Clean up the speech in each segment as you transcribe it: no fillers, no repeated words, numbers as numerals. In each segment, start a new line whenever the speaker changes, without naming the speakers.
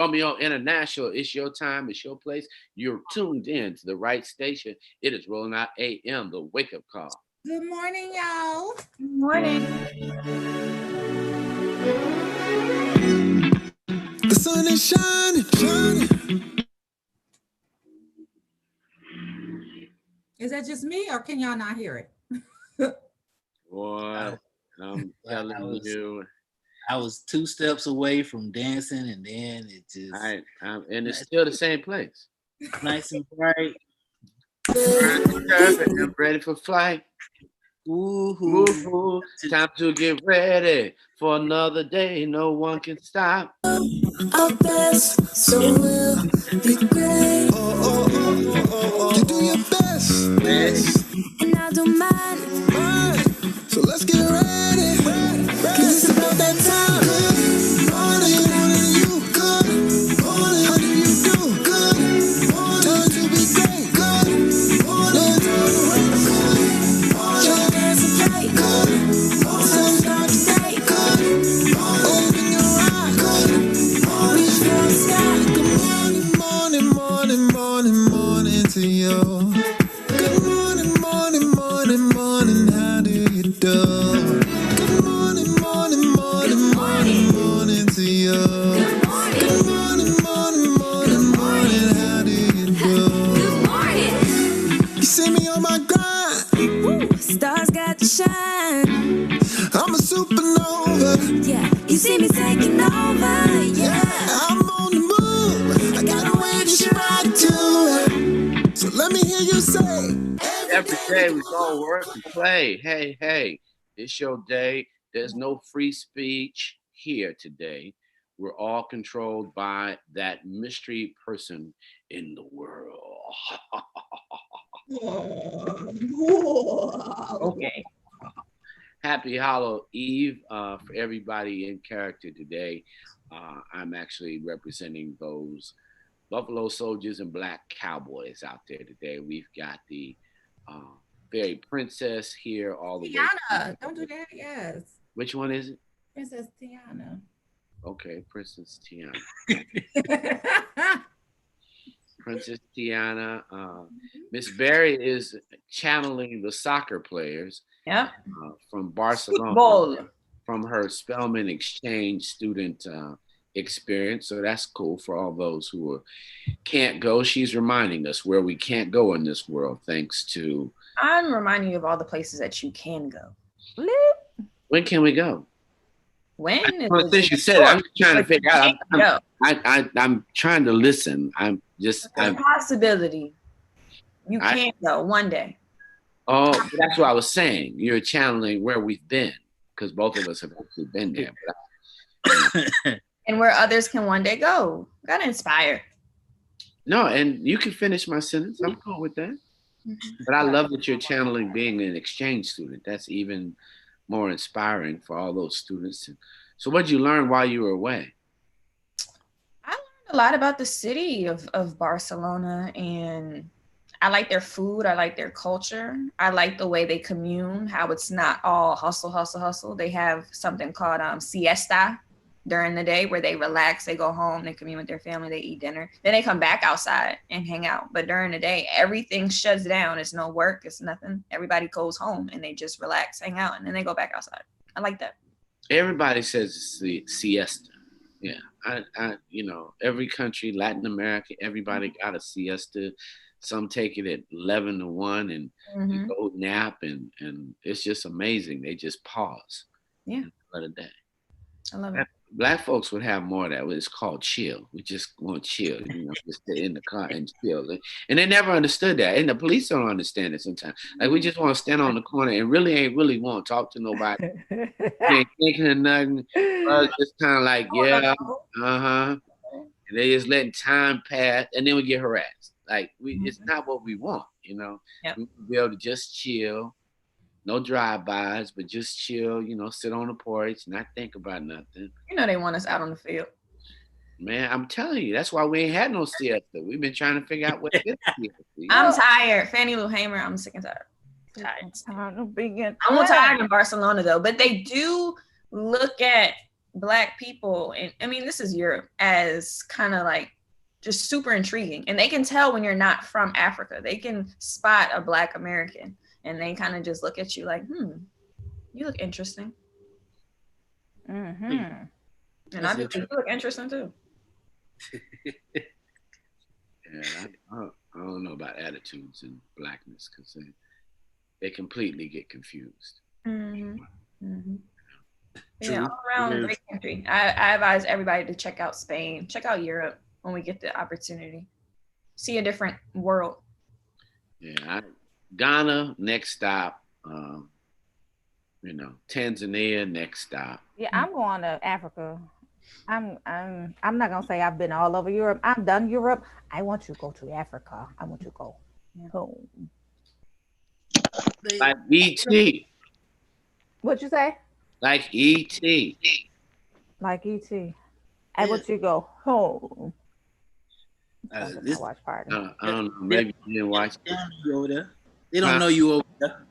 Romeo International, it's your time, it's your place. You're tuned in to the right station. It is Rolling Out AM, the wake up call.
Good morning, y'all.
Good morning.
The sun is shining, shining.
Is that just me, or can y'all not hear it?
Boy, I'm telling you.
I was 2 steps away from dancing, and then it just...
and it's still the same place.
Nice and bright.
I'm ready for flight. Ooh, time to get ready for another day. No one can stop.
Our best, so we'll be great. You do your best, and I do mine. So let's get ready, 'cause it's about that time. Good morning, you good morning. How do you do? Good morning. Time to be great. Good morning. Good morning. Your dance and play. Good morning. Sun start today. Good morning. Open your eyes. Good morning. Reach for the sky. Good morning, morning, morning, morning, morning to you. Good morning, morning, morning, morning. How do you do? Good morning, morning, morning, morning, morning to you. Good morning, morning, morning, morning. How do you do? Good morning. You see me on my grind. Woo, stars got to shine. I'm a supernova. Yeah, you see me taking over. Yeah, I'm on the move. I got a way to shine too. So let me hear you say.
Every day we go work and play. Hey, it's your day. There's no free speech here today. We're all controlled by that mystery person in the world.
Okay.
Happy Hollow Eve for everybody in character today. I'm actually representing those Buffalo Soldiers and Black Cowboys out there today. We've got the fairy princess here all the way.
Tiana, don't do that. Yes.
Which one is it?
Princess Tiana.
Okay, Princess Tiana. Princess Tiana. Miss Berry is channeling the soccer players.
Yeah.
From Barcelona.
Football.
From her Spelman exchange student experience. So that's cool for all those who can't go. She's reminding us where we can't go in this world, thanks to...
I'm reminding you of all the places that you can go.
When can we go?
When?
Since you said it, I'm trying to figure out. I'm trying to listen. I'm just...
a possibility. You can't go one day.
Oh, that's what I was saying. You're channeling where we've been, because both of us have actually been there. But
and where others can one day go. Gotta inspire.
No, and you can finish my sentence. I'm cool with that. But I love that you're channeling being an exchange student. That's even more inspiring for all those students. So what did you learn while you were away?
I learned a lot about the city of Barcelona, and I like their food. I like their culture. I like the way they commune, how it's not all hustle, hustle, hustle. They have something called siesta during the day where they relax, they go home, they commune with their family, they eat dinner. Then they come back outside and hang out. But during the day, everything shuts down. It's no work, it's nothing. Everybody goes home and they just relax, hang out, and then they go back outside. I like that.
Everybody says it's the siesta. Yeah, I every country, Latin America, everybody got a siesta. Some take it at 11 to 1 and go nap, and it's just amazing. They just pause.
Yeah.
For the day.
I love it.
Black folks would have more of that. It's called chill. We just want to chill, just sit in the car and chill. And they never understood that. And the police don't understand it sometimes. Like, we just want to stand on the corner and ain't really want to talk to nobody. Ain't thinking of nothing. Just kind of like, yeah, And they just letting time pass, and then we get harassed. Like, it's not what we want,
Yep.
We be able to just chill. No drive-bys, but just chill, sit on the porch, not think about nothing.
They want us out on the field.
Man, I'm telling you, that's why we ain't had no siesta. We've been trying to figure out what it is.
I'm tired. Fannie Lou Hamer, I'm sick and tired. I'm tired in Barcelona, though. But they do look at Black people, and I mean, this is Europe, as kind of like just super intriguing. And they can tell when you're not from Africa. They can spot a Black American and they kind of just look at you like, you look interesting.
Mm-hmm.
And I do, you look interesting too.
Yeah, I don't know about attitudes and Blackness because they completely get confused.
Yeah, all around great country. I advise everybody to check out Spain, check out Europe when we get the opportunity. See a different world.
Yeah, Ghana next stop. Tanzania next stop.
Yeah, I'm going to Africa. I'm not gonna say I've been all over Europe. I'm done Europe. I want to go to Africa. I want to go home.
Like E.T.
What'd you say?
Like E.T.
Like E.T. I want to go home. Watch party.
I don't know. Maybe you didn't watch it.
They don't know you over there.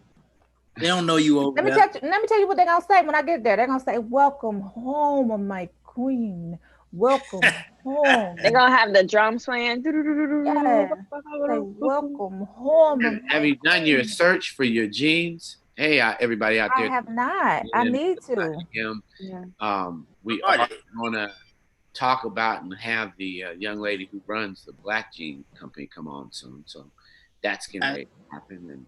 They don't know you over there.
Let me tell you what they're gonna say when I get there. They're gonna say, "Welcome home, my queen. Welcome home."
They're gonna have the drums playing.
Yeah. Say, welcome home.
Have you done your search for your genes? Hey, everybody out there.
I have not. I need to.
We are going to talk about and have the young lady who runs the Black Gene Company come on soon. So that's going to happen.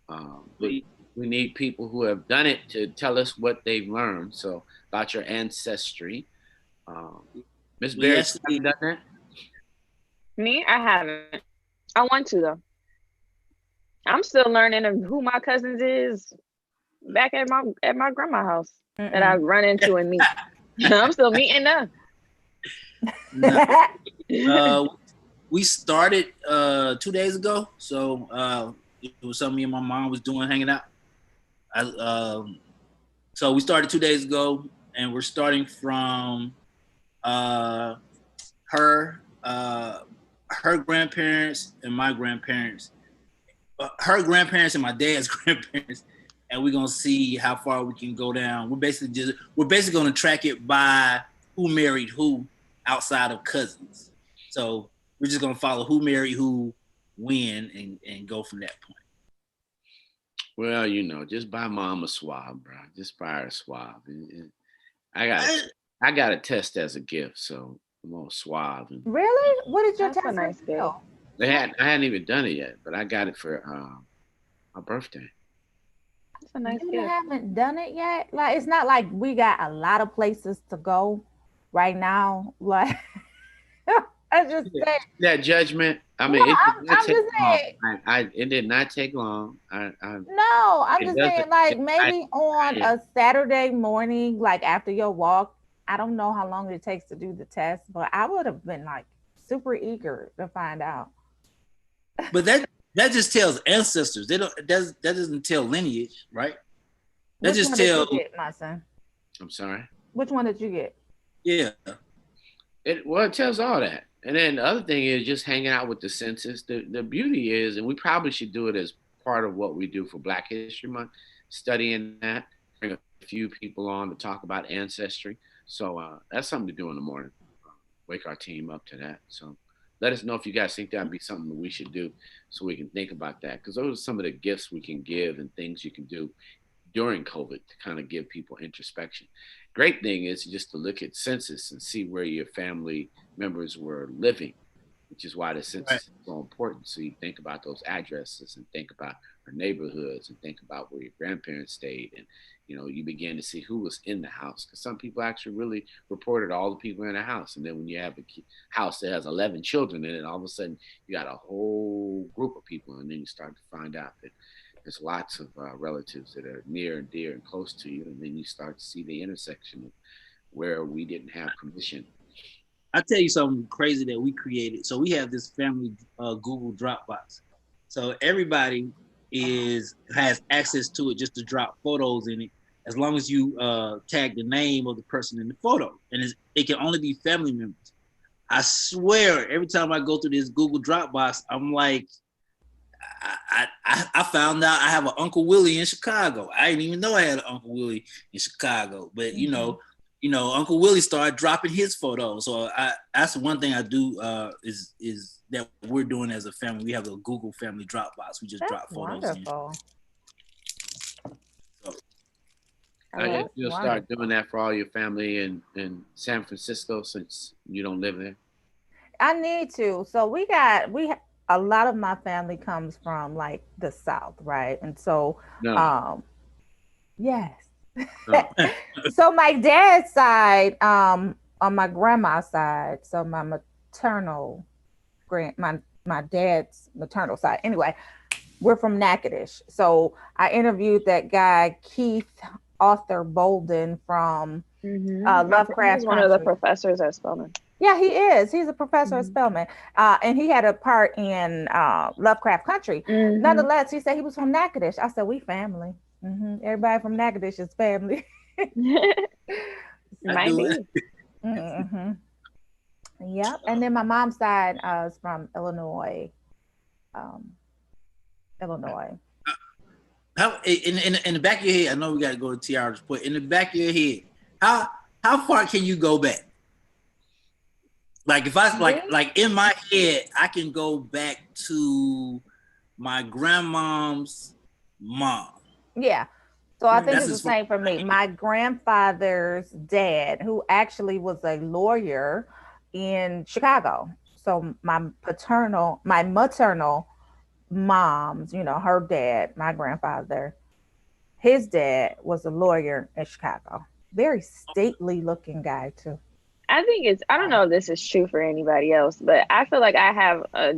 And we need people who have done it to tell us what they've learned. So about your ancestry. Ms. Berry, have you done that?
Me? I haven't. I want to though. I'm still learning of who my cousins is back at my grandma's house that I run into and meet. I'm still meeting them.
We started 2 days ago, so it was something me and my mom was doing, hanging out. So we started 2 days ago, and we're starting from her grandparents and my grandparents, her grandparents and my dad's grandparents, and we're gonna see how far we can go down. We're basically gonna track it by who married who outside of cousins. So we're just gonna follow who married who, when, and go from that point.
Well, just buy mom a swab, bro. Just buy her a swab. I got a test as a gift, so I'm gonna swab.
Really? What is your
That's
test?
a nice gift.
I hadn't even done it yet, but I got it for my birthday.
That's a nice
You
gift.
haven't done it yet? Like, it's not like we got a lot of places to go right now. Like, I just say
that judgment. I mean, it did not take long.
No, I'm just saying, like, maybe on a Saturday morning, like after your walk. I don't know how long it takes to do the test, but I would have been like super eager to find out.
But that just tells ancestors. That doesn't tell lineage, right? That
Which
just
one did
tells.
you get, my son?
I'm sorry.
Which one did you get?
Yeah.
It tells all that. And then the other thing is just hanging out with the census. The beauty is, and we probably should do it as part of what we do for Black History Month, studying that, bring a few people on to talk about ancestry. So that's something to do in the morning. Wake our team up to that. So let us know if you guys think that'd be something that we should do so we can think about that. Because those are some of the gifts we can give and things you can do during COVID to kind of give people introspection. Great thing is just to look at census and see where your family members were living, which is why the census is so important. So you think about those addresses and think about our neighborhoods and think about where your grandparents stayed. And, you begin to see who was in the house, because some people actually really reported all the people in the house. And then when you have a house that has 11 children in it, all of a sudden you got a whole group of people. And then you start to find out that there's lots of relatives that are near and dear and close to you. And then you start to see the intersection of where we didn't have permission.
I'll tell you something crazy that we created. So we have this family Google Dropbox. So everybody has access to it just to drop photos in it, as long as you tag the name of the person in the photo. And it can only be family members. I swear, every time I go through this Google Dropbox, I'm like, I found out I have an Uncle Willie in Chicago. I didn't even know I had an Uncle Willie in Chicago. But, Uncle Willie started dropping his photos. So that's one thing I do is that we're doing as a family. We have a Google family Dropbox. We just drop photos
wonderful.
in. So
I guess you'll start doing that for all your family in San Francisco since you don't live there.
I need to. So a lot of my family comes from like the South, right? And so, yes. No. So my dad's side, on my grandma's side, so my maternal my dad's maternal side. Anyway, we're from Natchitoches. So I interviewed that guy Keith Arthur Bolden from Lovecraft.
He's one of the professors at Spelman.
Yeah, he is. He's a professor at Spelman. And he had a part in Lovecraft Country. Nonetheless, he said he was from Natchitoches. I said, we family. Everybody from Natchitoches is family.
Might be.
Yep. And then my mom's side is from Illinois. Illinois.
How in the back of your head, I know we got to go to Tiara's point. In the back of your head, how far can you go back? Like if I like in my head, I can go back to my grandmom's mom.
Yeah. So I think it's the same for me. My grandfather's dad, who actually was a lawyer in Chicago. So my maternal mom's, her dad, my grandfather, his dad was a lawyer in Chicago. Very stately looking guy too.
I don't know if this is true for anybody else, but I feel like I have a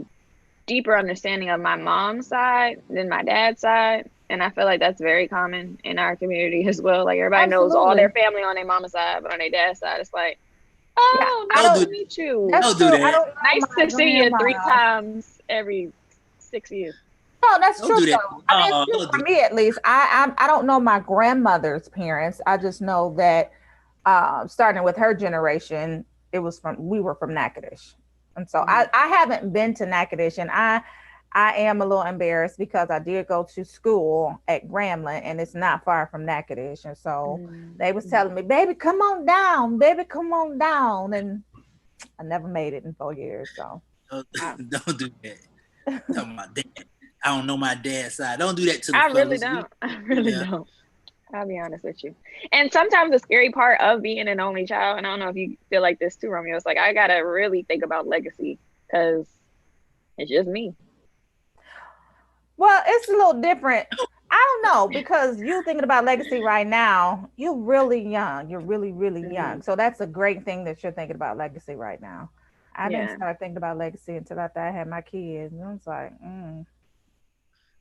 deeper understanding of my mom's side than my dad's side. And I feel like that's very common in our community as well. Like everybody knows all their family on their mama's side, but on their dad's side, it's like, nice to meet you.
Don't do that.
Nice to see you 3 times every 6 years.
Oh, that's true. Though. I mean, it's true for me at least. I don't know my grandmother's parents. I just know that starting with her generation, we were from Natchitoches. And so I haven't been to Natchitoches, and I am a little embarrassed because I did go to school at Grambling, and it's not far from Natchitoches. And so they was telling me, baby, come on down, and I never made it in 4 years. So
don't do that. Talking about dad. I don't know my dad's side. Don't do that to the
I
fellas.
really don't. I'll be honest with you. And sometimes the scary part of being an only child, and I don't know if you feel like this too, Romeo, it's like I gotta really think about legacy because it's just me.
Well, it's a little different. I don't know, because you thinking about legacy right now, you're really young. You're really, really young. So that's a great thing that you're thinking about legacy right now. I didn't start thinking about legacy until after I had my kids. And I was like,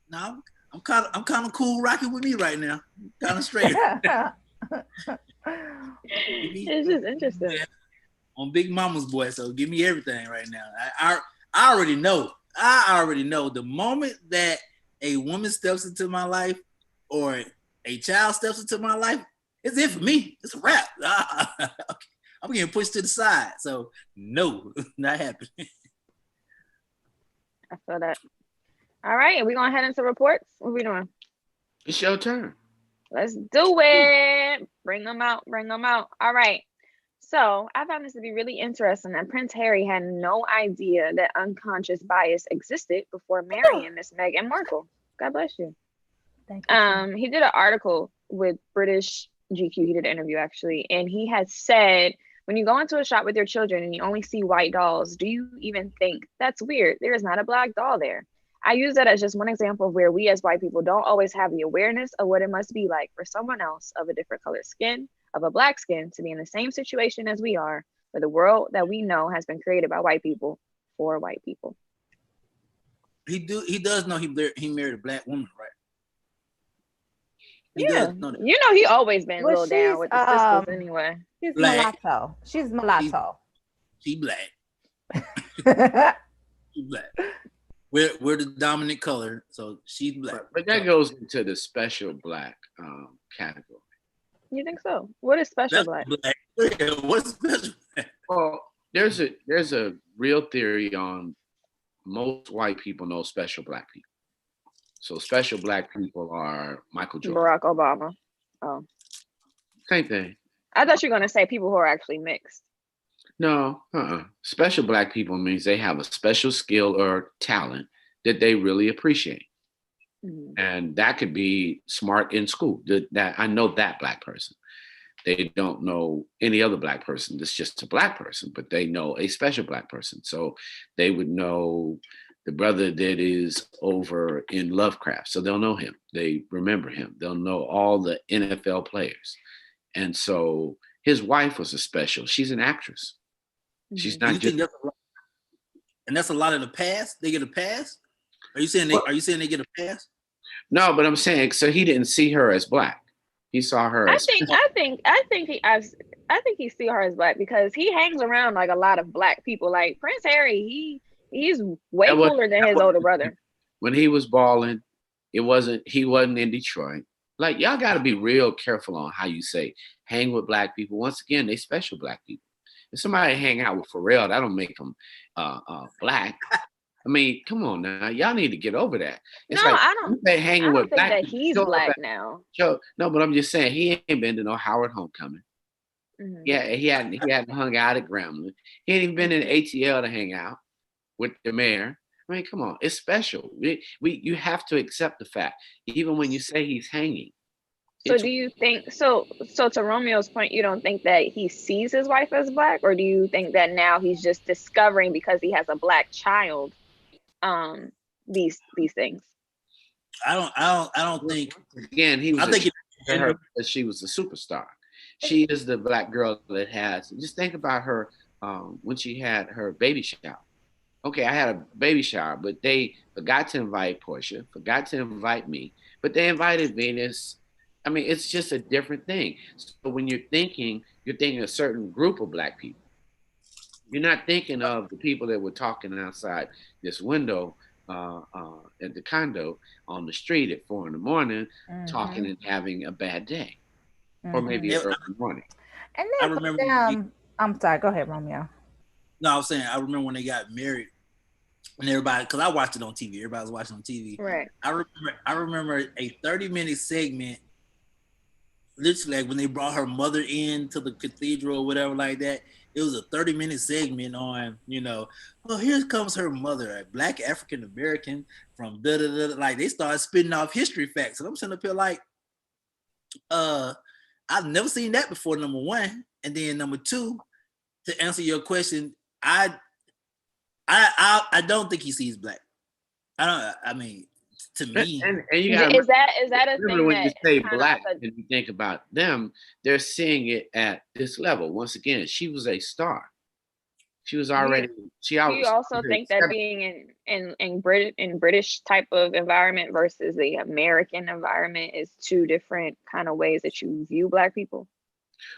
No, I'm kind of cool rocking with me right now. Kind of straight.
It's just interesting.
Yeah, I'm Big Mama's boy, so give me everything right now. I already know. I already know the moment that a woman steps into my life or a child steps into my life, it's it for me. It's a wrap. I'm getting pushed to the side. So no, not happening.
I feel that. All right, we're going to head into reports. What are we doing?
It's your turn.
Let's do it. Bring them out. All right. So I found this to be really interesting that Prince Harry had no idea that unconscious bias existed before marrying Miss Meghan Markle. God bless you.
Thank you.
He did an article with British GQ. He did an interview actually, and he had said, when you go into a shop with your children and you only see white dolls, do you even think that's weird? There is not a black doll there. I use that as just one example of where we as white people don't always have the awareness of what it must be like for someone else of a different colored skin, of a black skin, to be in the same situation as we are, where the world that we know has been created by white people for white people.
He does know he married a black woman, right?
He does know that. You know he always been a little down with the sisters anyway.
She's mulatto. She's mulatto.
She black. She black. We're the dominant color, so she's black.
But that goes into the special black category.
You think so? What is special black?
What's special black?
Well, there's a real theory on most white people know special black people. So special black people are Michael Jordan,
Barack Obama. Oh,
same thing.
I thought you were gonna say people who are actually mixed.
No, special black people means they have a special skill or talent that they really appreciate.
Mhm.
And that could be smart in school. That I know that black person. They don't know any other black person. It's just a black person, but they know a special black person. So they would know the brother that is over in Lovecraft. So they'll know him. They remember him. They'll know all the NFL players. And so his wife was a special. She's an actress. She's
Mhm.
Do
not
you
just.
think that's a lot of the pass? They get a pass? Are you saying they get a pass?
No, but I'm saying, so he didn't see her as black. He saw her as.
I think he see her as black because he hangs around like a lot of black people. Like Prince Harry, he's way
That was,
cooler than
that
his
was
older brother.
when he was balling. He wasn't in Detroit. Like, y'all got to be real careful on how you say hang with black people. Once again, they special black people. If somebody hang out with Pharrell, that don't make them black. I mean, come on now, y'all need to get over that. It's
No,
like
I don't.
they
I
hanging
don't
with
think
black
that
people.
he's black now.
No, but I'm just saying he ain't been to no Howard homecoming.
Mhm.
Yeah, he hadn't hung out at Grambling. He ain't even been in ATL to hang out with the mayor. I mean, come on, it's special. You have to accept the fact, even when you say he's hanging.
So do you think so to Romeo's point, you don't think that he sees his wife as black, or do you think that now he's just discovering because he has a black child these things?
I don't think.
Again, he was.
I think
her because she was a superstar. She is the black girl that has. Just think about her when she had her baby shower. Okay, I had a baby shower, but they forgot to invite Portia, forgot to invite me, but they invited Venus. I mean, it's just a different thing. So when you're thinking a certain group of black people. You're not thinking of the people that were talking outside this window at the condo on the street at 4 a.m, talking and having a bad day, or maybe early morning.
And
I
then for
remember.
them, I'm sorry. Go ahead, Romeo.
No, I was saying I remember when they got married, and everybody, because I watched it on TV. Everybody was watching on TV.
Right.
I remember a 30-minute segment, literally like when they brought her mother in to the cathedral or whatever like that. It was a 30-minute segment on, well, here comes her mother, a black African American from da da da. Like they started spitting off history facts, and I'm sitting up here like, I've never seen that before. Number one, and then number two, to answer your question, I don't think he sees black. I mean, to me,
and you got
is that a thing
when you
that
say black and you think about them, they're seeing it at this level. Once again, she was a star. She was already.
Do you also think that being in British type of environment versus the American environment is two different kind of ways that you view black people?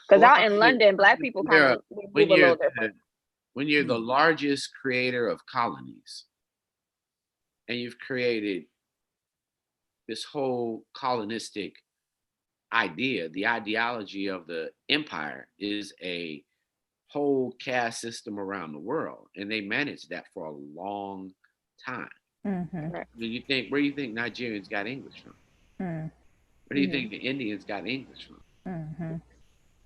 Because out in London, black people kind of move a little different.
When you're the largest creator of colonies, and you've created this whole colonistic idea, the ideology of the empire is a whole caste system around the world, and they managed that for a long time. Where do you think Nigerians got English from? Where do you think the Indians got English from?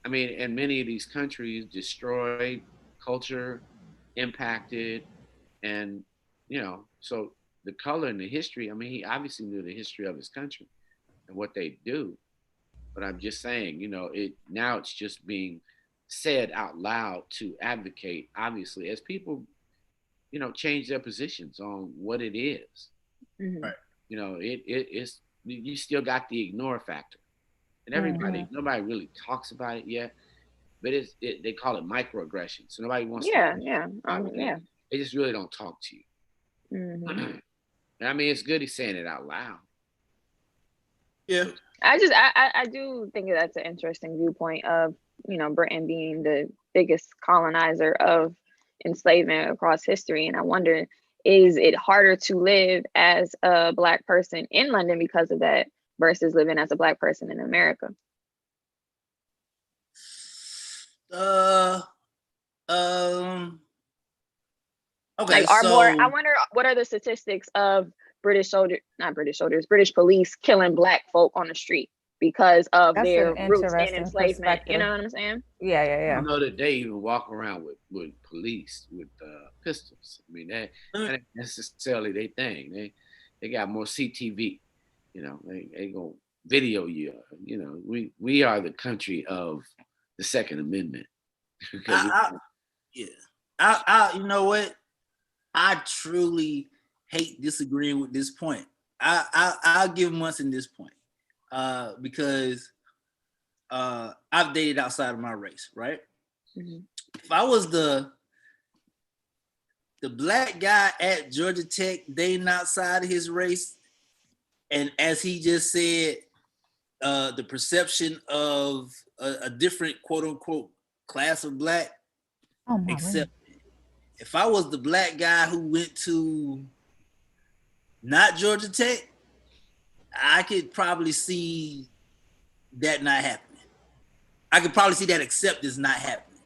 I mean, and many of these countries destroyed culture, impacted, and so the color and the history. I mean, he obviously knew the history of his country and what they do. But I'm just saying, now it's just being said out loud to advocate, obviously, as people, change their positions on what it is.
Right.
It's you still got the ignore factor, and nobody really talks about it yet. But they call it microaggression. So nobody wants to. They just really don't talk to you. I mean, it's good he's saying it out loud.
Yeah.
I do think that's an interesting viewpoint of, Britain being the biggest colonizer of enslavement across history. And I wonder, is it harder to live as a black person in London because of that versus living as a black person in America?
Okay.
I wonder what are the statistics of British police killing black folk on the street because of
That's
their
an
roots in
interesting
enslavement. You know
perspective.
what I'm saying?
Yeah.
I know that they even walk around with police with pistols. I mean, that ain't necessarily their thing. They got more CTV. You know, they gonna video you. You know, we are the country of the Second Amendment.
Yeah, you know what? I truly hate disagreeing with this point. I'll give Munson this point because I've dated outside of my race, right?
Mm-hmm.
If I was the black guy at Georgia Tech dating outside of his race, and as he just said, the perception of a different quote unquote class of black, accept it. If I was the black guy who went to not Georgia Tech, I could probably see that not happening. I could probably see that acceptance not happening.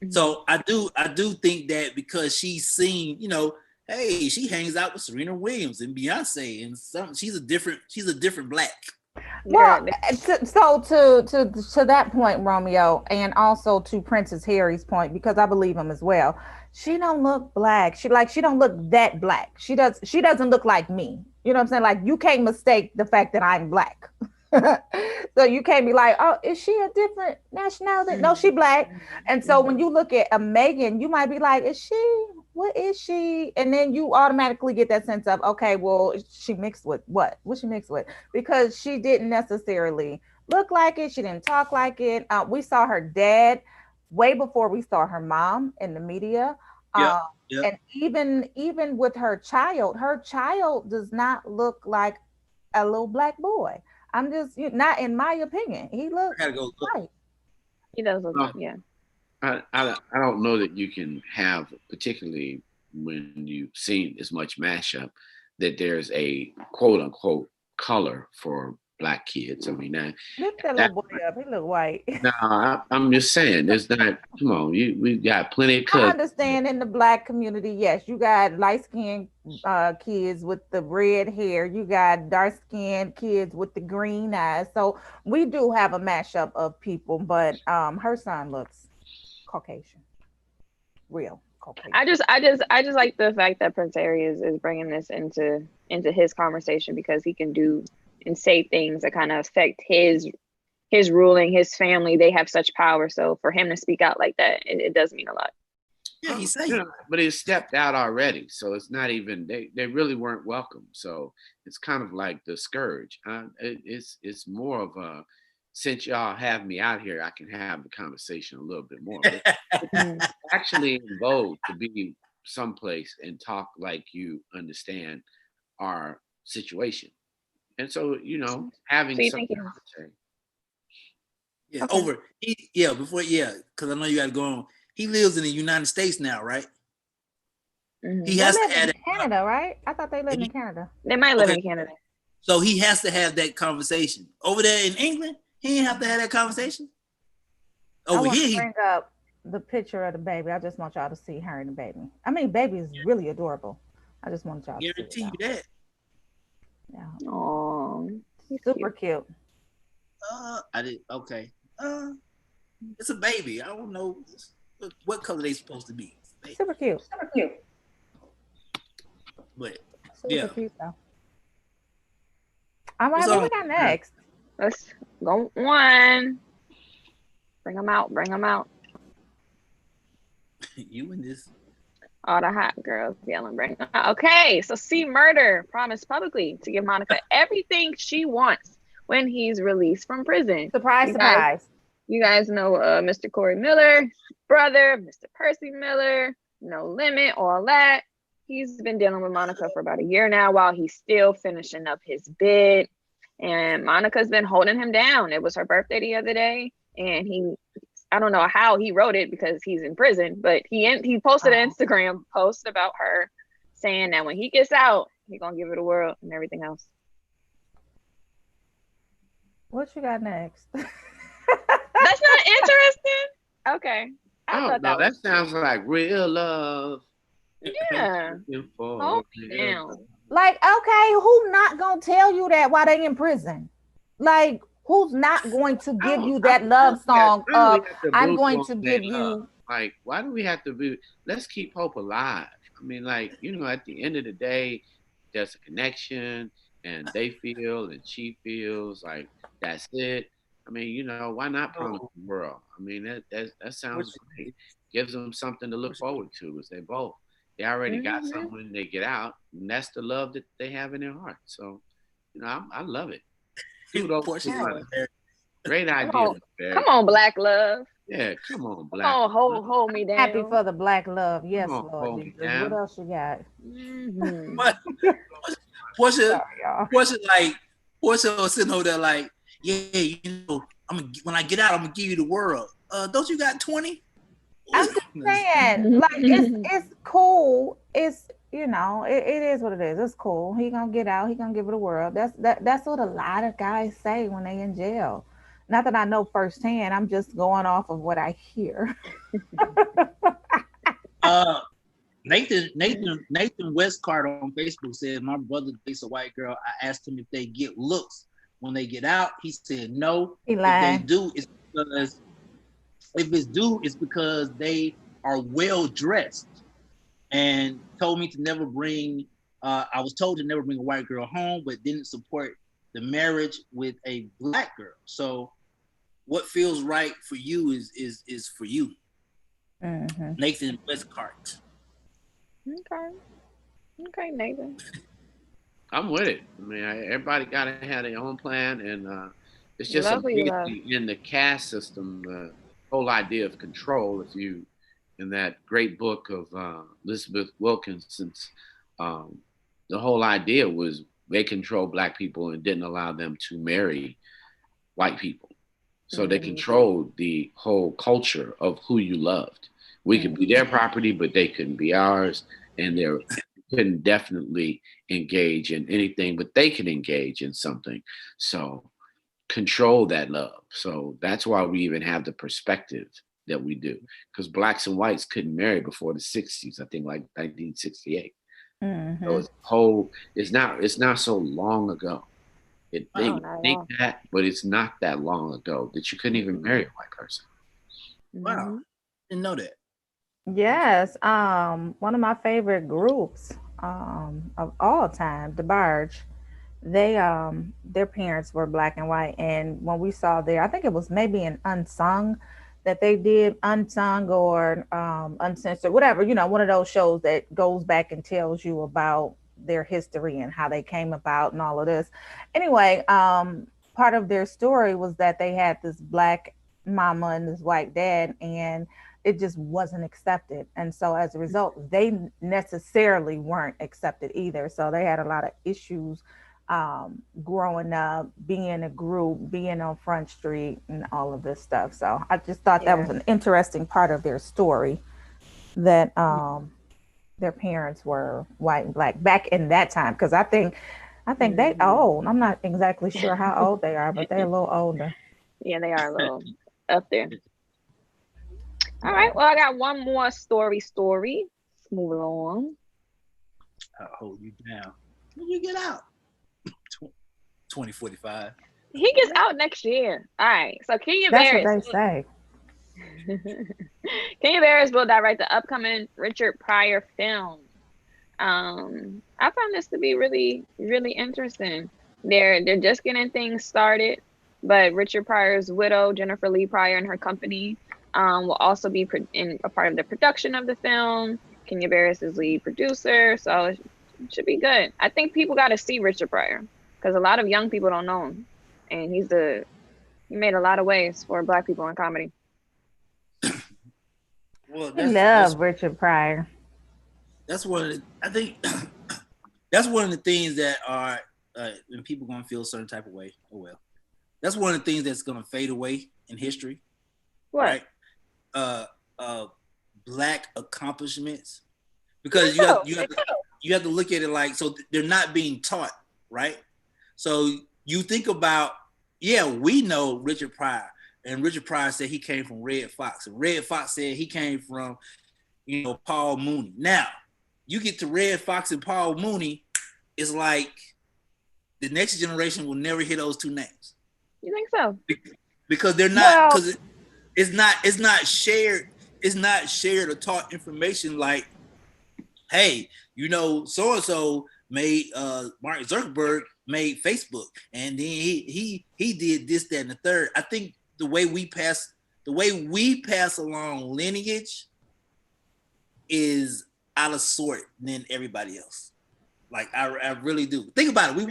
Mm-hmm. So I do think that because she's seen, you know, hey, she hangs out with Serena Williams and Beyonce and she's a different black.
Well, so to that point, Romeo, and also to Princess Harry's point, because I believe him as well. She don't look black. She don't look that black. She doesn't look like me. You know what I'm saying? Like, you can't mistake the fact that I'm black. So you can't be like, oh, is she a different nationality? No, she black. And so when you look at a Megan, you might be like, what is she? And then you automatically get that sense of, okay, well, she mixed with what? What she mixed with? Because she didn't necessarily look like it. She didn't talk like it. We saw her dad way before we saw her mom in the media.
Yep.
And even with her child does not look like a little black boy. I'm just not, in my opinion. He looks white.
He does look, yeah.
I don't know that you can have, particularly when you've seen as much mashup, that there's a quote unquote color for black kids. I mean,
lift that little boy up. He look white.
No, I'm just saying, there's not. Come on, we got plenty of cousins.
I understand in the black community, yes, you got light skinned kids with the red hair. You got dark skinned kids with the green eyes. So we do have a mashup of people, but her son looks Caucasian, real Caucasian.
I just like the fact that Prince Harry is bringing this into his conversation, because he can do and say things that kind of affect his ruling, his family. They have such power, so for him to speak out like that, it does mean a lot.
Yeah, he's saying,
but he stepped out already, so it's not even they really weren't welcome. So it's kind of like the scourge. It's more of a, since y'all have me out here, I can have the conversation a little bit more. It's actually in vogue to be someplace and talk like you understand our situation. And so, you know, having something to say.
Yeah, okay. Because I know you got to go on. He lives in the United States now, right?
Mm-hmm. He has to add in Canada, right? I thought they lived in Canada.
They might live in Canada.
So he has to have that conversation. Over there in England, he didn't have to have that conversation. Over here,
bring up the picture of the baby. I just want y'all to see her and the baby. I mean, baby is really adorable. I just want y'all to see
you that.
Yeah.
Oh,
super cute.
I did. Okay. It's a baby. I don't know what color they supposed to be.
Super cute. Super cute.
But
super cute though. All right, what we got next?
Let's go one. Bring them out. Bring them out.
You and this.
All the hot girls yelling, bring them out. Okay, so C. Murder promised publicly to give Monica everything she wants when he's released from prison.
Surprise, surprise.
You guys know Mr. Corey Miller, brother, Mr. Percy Miller, No Limit, all that. He's been dealing with Monica for about a year now while he's still finishing up his bid. And Monica's been holding him down. It was her birthday the other day, and I don't know how he wrote it because he's in prison, but he posted an Instagram post about her saying that when he gets out, he's going to give her the world and everything else.
What you got next?
That's not interesting? Okay.
That sounds like real love.
Yeah. Hold me down.
Like, okay, who not going to tell you that while they in prison? Like, who's not going to give you that love song of I'm going to give you.
Like, why do we have to be? Let's keep hope alive. I mean, like, at the end of the day, there's a connection, and they feel, and she feels like that's it. I mean, why not promise the world? I mean, that sounds great. Gives them something to look forward to. As they already got something when they get out, and that's the love that they have in their heart. So, I love it. Great idea.
Come on, Black love.
Yeah, come on, Black.
Come on, hold me down.
Happy for the Black love. Yes, Lord Jesus. What else you got?
Portia sitting over there like, yeah, when I get out, I'm gonna give you the world. Don't you got 20?
I'm just saying, like, it's cool. It's it is what it is. It's cool. He gonna get out. He gonna give it the world. That's what a lot of guys say when they in jail. Not that I know firsthand. I'm just going off of what I hear.
Nathan Westcart on Facebook said, my brother dates a white girl. I asked him if they get looks when they get out. He said no.
He lied.
If it's due, it's because they are well dressed. And told me to never bring. I was told to never bring a white girl home, but didn't support the marriage with a Black girl. So, what feels right for you is for you. Mm-hmm. Nathan Westcart.
Okay, Nathan.
I'm with it. I mean, everybody got to have their own plan, and it's just in the caste system, the whole idea of control. If you, in that great book of Elizabeth Wilkinson's, the whole idea was they controlled Black people and didn't allow them to marry white people. So they controlled the whole culture of who you loved. We could be their property, but they couldn't be ours. And they couldn't definitely engage in anything, but they could engage in something. So control that love. So that's why we even have the perspective that we do. Because Blacks and whites couldn't marry before the 60s, I think like 1968. So it's not so long ago. Think that, but it's not that long ago that you couldn't even marry a white person.
Wow, didn't know that.
Yes, one of my favorite groups of all time, the Barge. They their parents were Black and white, and when we saw I think it was maybe an unsung that they did, unsung or uncensored, whatever, one of those shows that goes back and tells you about their history and how they came about and all of this. Anyway, part of their story was that they had this Black mama and this white dad, and it just wasn't accepted. And so as a result, they necessarily weren't accepted either. So they had a lot of issues growing up, being a group, being on Front Street and all of this stuff. So I just thought that was an interesting part of their story, that their parents were white and Black back in that time. Because I think they old. I'm not exactly sure how old they are, but they're a little older.
Yeah, they are a little up there. All right. Well, I got one more story. Let's move along.
I'll hold you down. When you get out? 2045.
He gets out next year. All right. So Kenya
Barris. That's what they
say. Kenya Barris will direct the upcoming Richard Pryor film. I found this to be really, really interesting. They're just getting things started, but Richard Pryor's widow, Jennifer Lee Pryor, and her company will also be in a part of the production of the film. Kenya Barris is lead producer, so it should be good. I think people got to see Richard Pryor because a lot of young people don't know him, and he made a lot of waves for Black people in comedy.
Well, I love Richard Pryor.
That's I think that's one of the things that are when people gonna feel a certain type of way. Oh well, that's one of the things that's gonna fade away in history.
What?
Right? Black accomplishments, because you have to look at it like, so they're not being taught, right? So you think about, we know Richard Pryor, and Richard Pryor said he came from Red Fox, and Red Fox said he came from, Paul Mooney. Now you get to Red Fox and Paul Mooney, it's like the next generation will never hear those two names.
You think so?
Because they're not, because it's not shared. It's not shared or taught information like, hey, you know, so and so made Mark Zuckerberg made Facebook, and then he did this, that, and the third. I think the way we pass along lineage is out of sort than everybody else. Like I really do. Think about it. We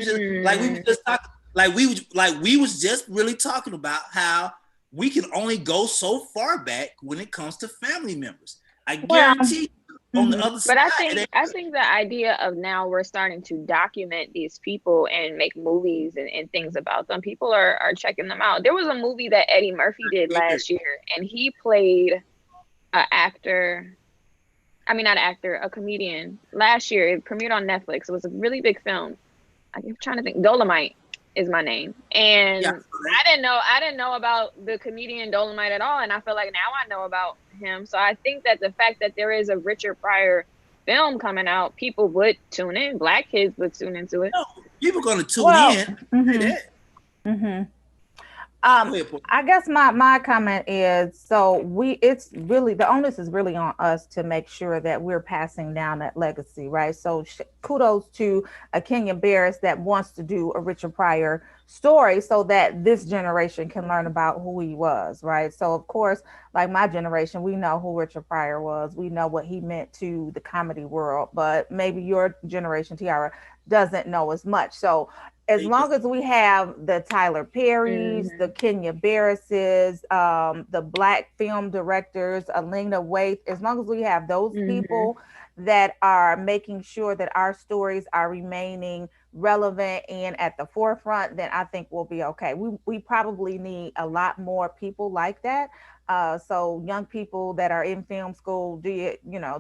was just really talking about how we can only go so far back when it comes to family members. I guarantee on the other side.
But I think the idea of now we're starting to document these people and make movies and things about them. People are checking them out. There was a movie that Eddie Murphy did last year, and he played a comedian last year. It premiered on Netflix. It was a really big film. I'm trying to think. Dolomite is my name. And I didn't know about the comedian Dolomite at all. And I feel like now I know about him. So I think that the fact that there is a Richard Pryor film coming out, people would tune in. Black kids would tune into it.
No, people are going to tune in.
I guess my comment is, it's really, the onus is really on us to make sure that we're passing down that legacy, right? So kudos to Kenya Barris that wants to do a Richard Pryor story so that this generation can learn about who he was, right? So of course, like my generation, we know who Richard Pryor was. We know what he meant to the comedy world, but maybe your generation, Tiara, doesn't know as much. So as long as we have the Tyler Perrys, the Kenya Barrises, the Black film directors, Alina Waithe, as long as we have those people that are making sure that our stories are remaining relevant and at the forefront, then I think we'll be okay. We probably need a lot more people like that. So young people that are in film school, do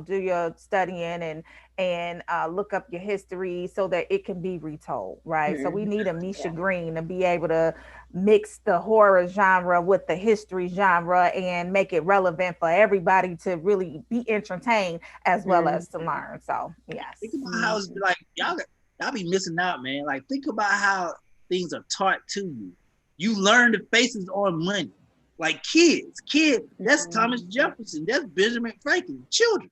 your studying and look up your history so that it can be retold, right? So we need a Misha Green to be able to mix the horror genre with the history genre and make it relevant for everybody to really be entertained as well as to learn. So yes.
Think about how it's like y'all be missing out, man. Like think about how things are taught to you. You learn the faces on money. Like kids, that's Thomas Jefferson, that's Benjamin Franklin. Children,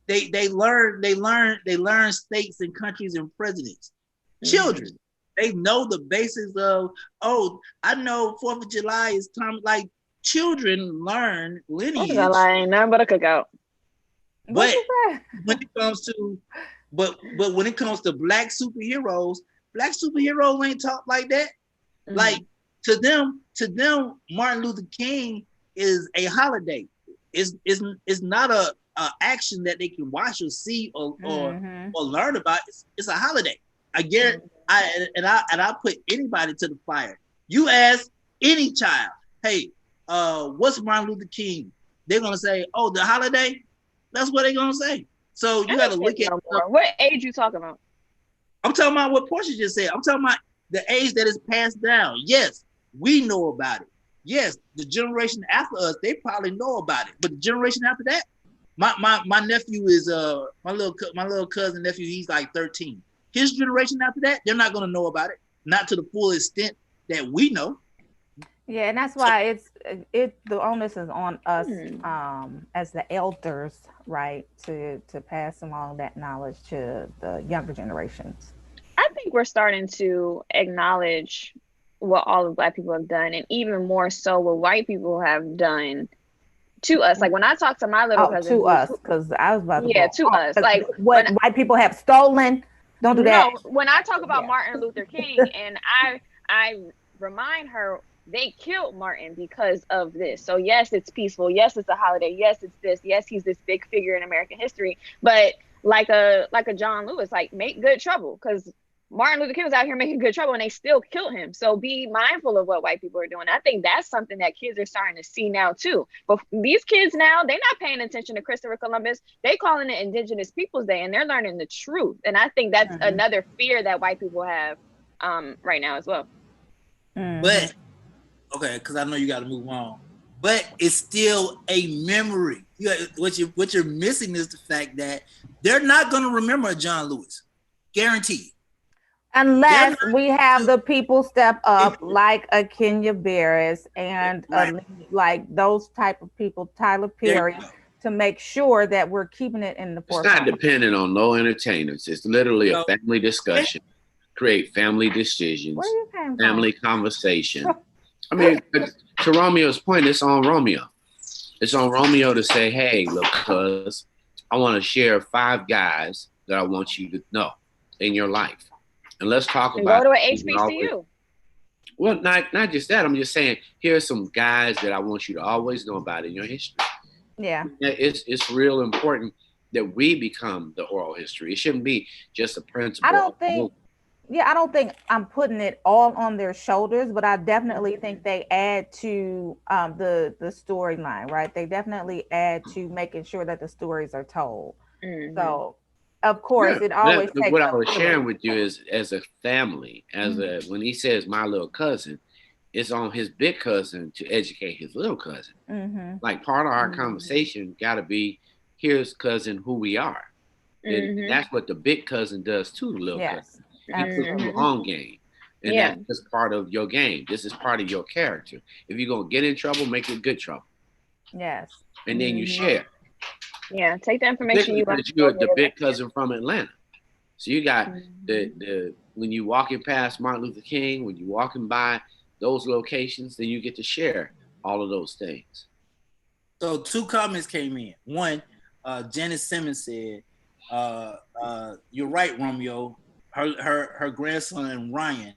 they learn states and countries and presidents. Children, they know the basics of, I know 4th of July is time. Like children learn lineage.
4th of July ain't nothing but a cookout.
But when it comes to when it comes to black superheroes ain't taught like that. Like to them, Martin Luther King is a holiday. It's not a action that they can watch or see or learn about. It's a holiday. I guarantee. I put anybody to the fire. You ask any child, hey, what's Martin Luther King? They're gonna say, oh, the holiday. That's what they're gonna say. So you got to look at
what age you talking about.
I'm talking about what Portia just said. I'm talking about the age that is passed down. Yes, we know about it. Yes, the generation after us, they probably know about it. But the generation after that, my nephew is my little cousin nephew. He's like 13. His generation after that, they're not gonna know about it, not to the full extent that we know.
Yeah, and that's why the onus is on us as the elders, right, to pass along that knowledge to the younger generations.
I think we're starting to acknowledge what all of Black people have done, and even more so what white people have done to us. Like when I talk to my little cousin,
to us, because I was about to
to us, like
what white people have stolen. Don't do that.
No, when I talk about Martin Luther King, and I remind her, they killed Martin because of this. So yes, it's peaceful. Yes, it's a holiday. Yes, it's this. Yes, he's this big figure in American history. But like a John Lewis, like make good trouble, because Martin Luther King was out here making good trouble and they still killed him. So be mindful of what white people are doing. I think that's something that kids are starting to see now too. But these kids now, they're not paying attention to Christopher Columbus. They calling it Indigenous Peoples Day, and they're learning the truth. And I think that's another fear that white people have right now as well.
But okay, because I know you got to move on. But it's still a memory. What you're missing is the fact that they're not going to remember John Lewis, guaranteed.
Unless we have the people step up like a Kenya Barris and like those type of people, Tyler Perry, to make sure that we're keeping it in the forefront.
It's not dependent on no entertainers. It's literally a family discussion, create family decisions, family conversation. I mean, to Romeo's point, it's on Romeo. It's on Romeo to say, hey, look, cuz I want to share 5 guys that I want you to know in your life. And let's talk about
go to an HBCU.
Well, not just that. I'm just saying, here's some guys that I want you to always know about in your history.
Yeah.
It's real important that we become the oral history. It shouldn't be just a principle.
I don't think I'm putting it all on their shoulders, but I definitely think they add to the storyline, right? They definitely add to making sure that the stories are told. Mm-hmm. So, of course, it always takes.
What I was sharing with you is, as a family, when he says my little cousin, it's on his big cousin to educate his little cousin. Mm-hmm. Like, part of our conversation got to be, here's cousin who we are. And that's what the big cousin does to the little cousin. You put your own game. And that's just part of your game. This is part of your character. If you're going to get in trouble, make it good trouble.
Yes.
And then you share.
Yeah, take the information you want.
You're the big cousin from Atlanta. So you got the when you walking past Martin Luther King, when you're walking by those locations, then you get to share all of those things.
So 2 comments came in. One, Janice Simmons said, you're right, Romeo. Her grandson Ryan,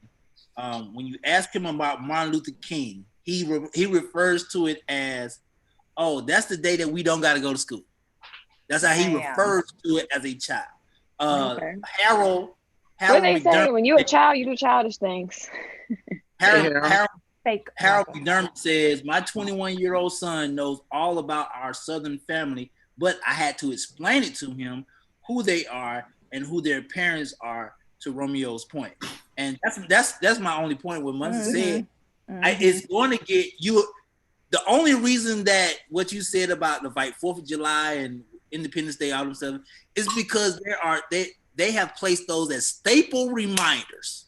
when you ask him about Martin Luther King, he refers to it as, oh, that's the day that we don't got to go to school. That's how he refers to it as a child. Harold
what they say, when you're a child, you do childish things.
Harold McDermott says, my 21-year-old son knows all about our Southern family, but I had to explain it to him who they are and who their parents are, to Romeo's point. And that's my only point. What Munson said, it's going to get you. The only reason that what you said about the 4th of July and Independence Day, all them stuff, is because they have placed those as staple reminders.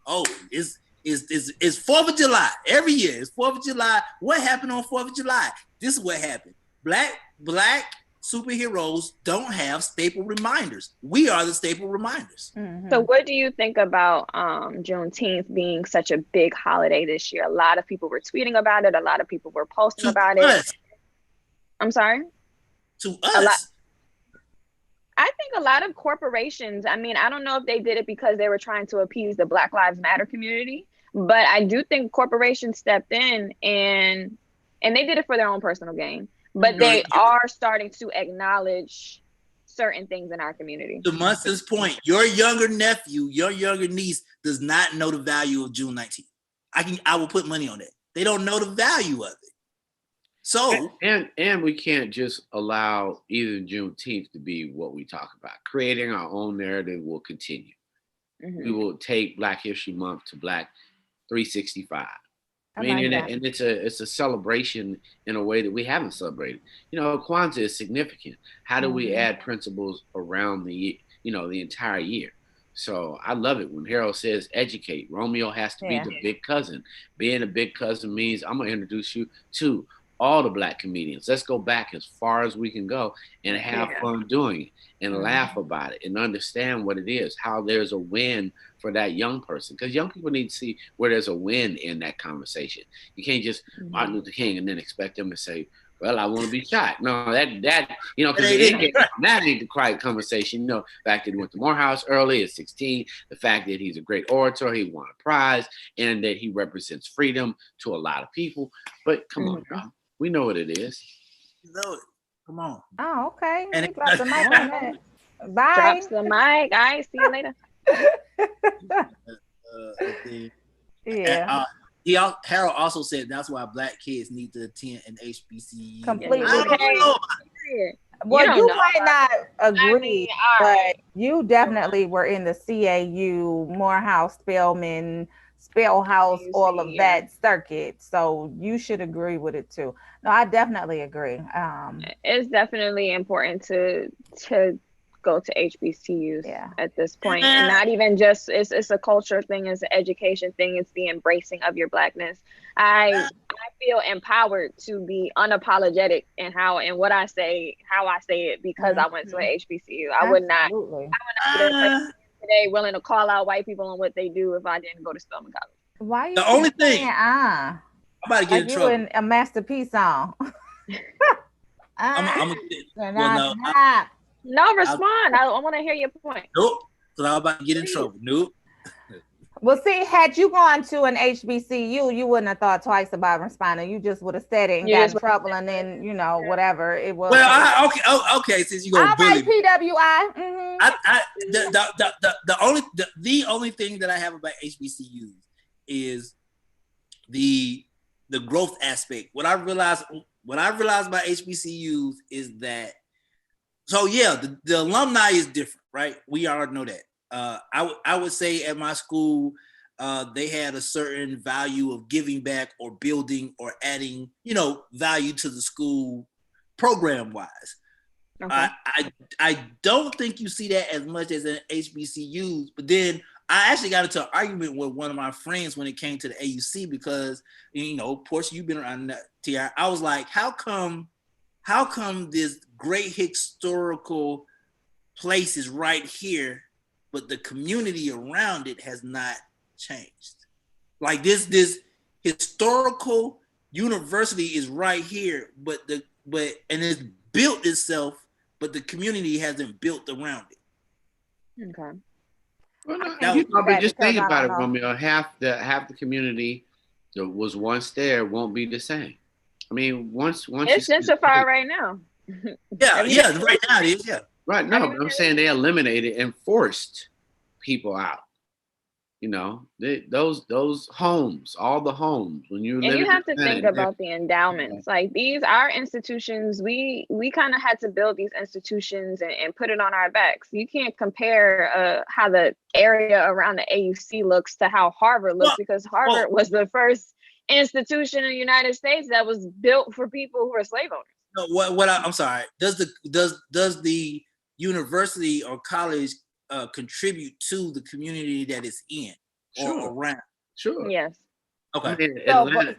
Oh, it's 4th of July every year. It's 4th of July. What happened on 4th of July? This is what happened. Black superheroes don't have staple reminders. We are the staple reminders.
So what do you think about Juneteenth being such a big holiday this year? A lot of people were tweeting about it. A lot of people were posting about it. I'm sorry?
To us.
I think a lot of corporations, I mean, I don't know if they did it because they were trying to appease the Black Lives Matter community, but I do think corporations stepped in and they did it for their own personal gain. But they are starting to acknowledge certain things in our community.
To Munson's point, your younger nephew, your younger niece does not know the value of June 19th. I will put money on that. They don't know the value of it. So
and we can't just allow either Juneteenth to be what we talk about. Creating our own narrative will continue. We will take Black History Month to Black 365. I mean, and it's a celebration in a way that we haven't celebrated. You know, Kwanzaa is significant. How do we add principles around the entire year? So I love it when Harold says educate. Romeo has to be the big cousin. Being a big cousin means I'm gonna introduce you to all the Black comedians. Let's go back as far as we can go and have fun doing it and laugh about it and understand what it is, how there's a win for that young person. Because young people need to see where there's a win in that conversation. You can't just Martin Luther King and then expect them to say, well, I want to be shot. No, that because that ain't the quiet conversation. The fact that he went to Morehouse early at 16, the fact that he's a great orator, he won a prize, and that he represents freedom to a lot of people. But come on, y'all. We know what it is.
You know it. Come on.
Oh, okay. And he dropped the mic on that. Bye.
Drops the mic. All right, see you later.
Harold also said that's why Black kids need to attend an HBCU.
Completely. Well, you might not agree, but you definitely were in the CAU, Morehouse, Spelman, Spellhouse, all of that circuit. So you should agree with it too. No, I definitely agree.
It's definitely important to go to HBCUs
Yeah.
at this point. And not even just it's a culture thing, it's an education thing, it's the embracing of your Blackness. I feel empowered to be unapologetic in how and what I say, how I say it, because I went to an HBCU. I would not be the person today willing to call out white people on what they do if I didn't go to Spelman College.
Why you
the only thing
I'm
about to get in
you
trouble.
in a masterpiece song?
I'm
No, respond. I want to hear your point.
Nope. So I'm about to get in trouble. Nope.
Well, see, had you gone to an HBCU, you wouldn't have thought twice about responding. You just would have said it and got in trouble, and then whatever it was.
Well, okay. Since you gonna bully
me. PWI.
The only thing that I have about HBCUs is the growth aspect. What I realized about HBCUs is that, so yeah, the alumni is different, right? We already know that. I would say at my school, they had a certain value of giving back or building or adding, value to the school program wise. Okay. I don't think you see that as much as in HBCUs, but then I actually got into an argument with one of my friends when it came to the AUC because, Portia, you've been around that TR. I was like, how come this great historical place is right here, but the community around it has not changed? Like this historical university is right here, but it's built itself, but the community hasn't built around it.
Okay.
Well, no, just think about it, Romeo. Half the community that was once there won't be the same. I mean, once
it's gentrified right now.
Yeah, right now it is. Yeah,
right. No, but I'm saying they eliminated and forced people out. Those homes, all the homes. When you
have to think about the endowments. Like our institutions, we kind of had to build these institutions and put it on our backs. You can't compare how the area around the AUC looks to how Harvard looks, because Harvard was the first institution in the United States that was built for people who are slave owners.
No, I'm sorry. Does the university or college contribute to the community that it's in or around?
Sure.
Yes.
Okay.
Atlanta,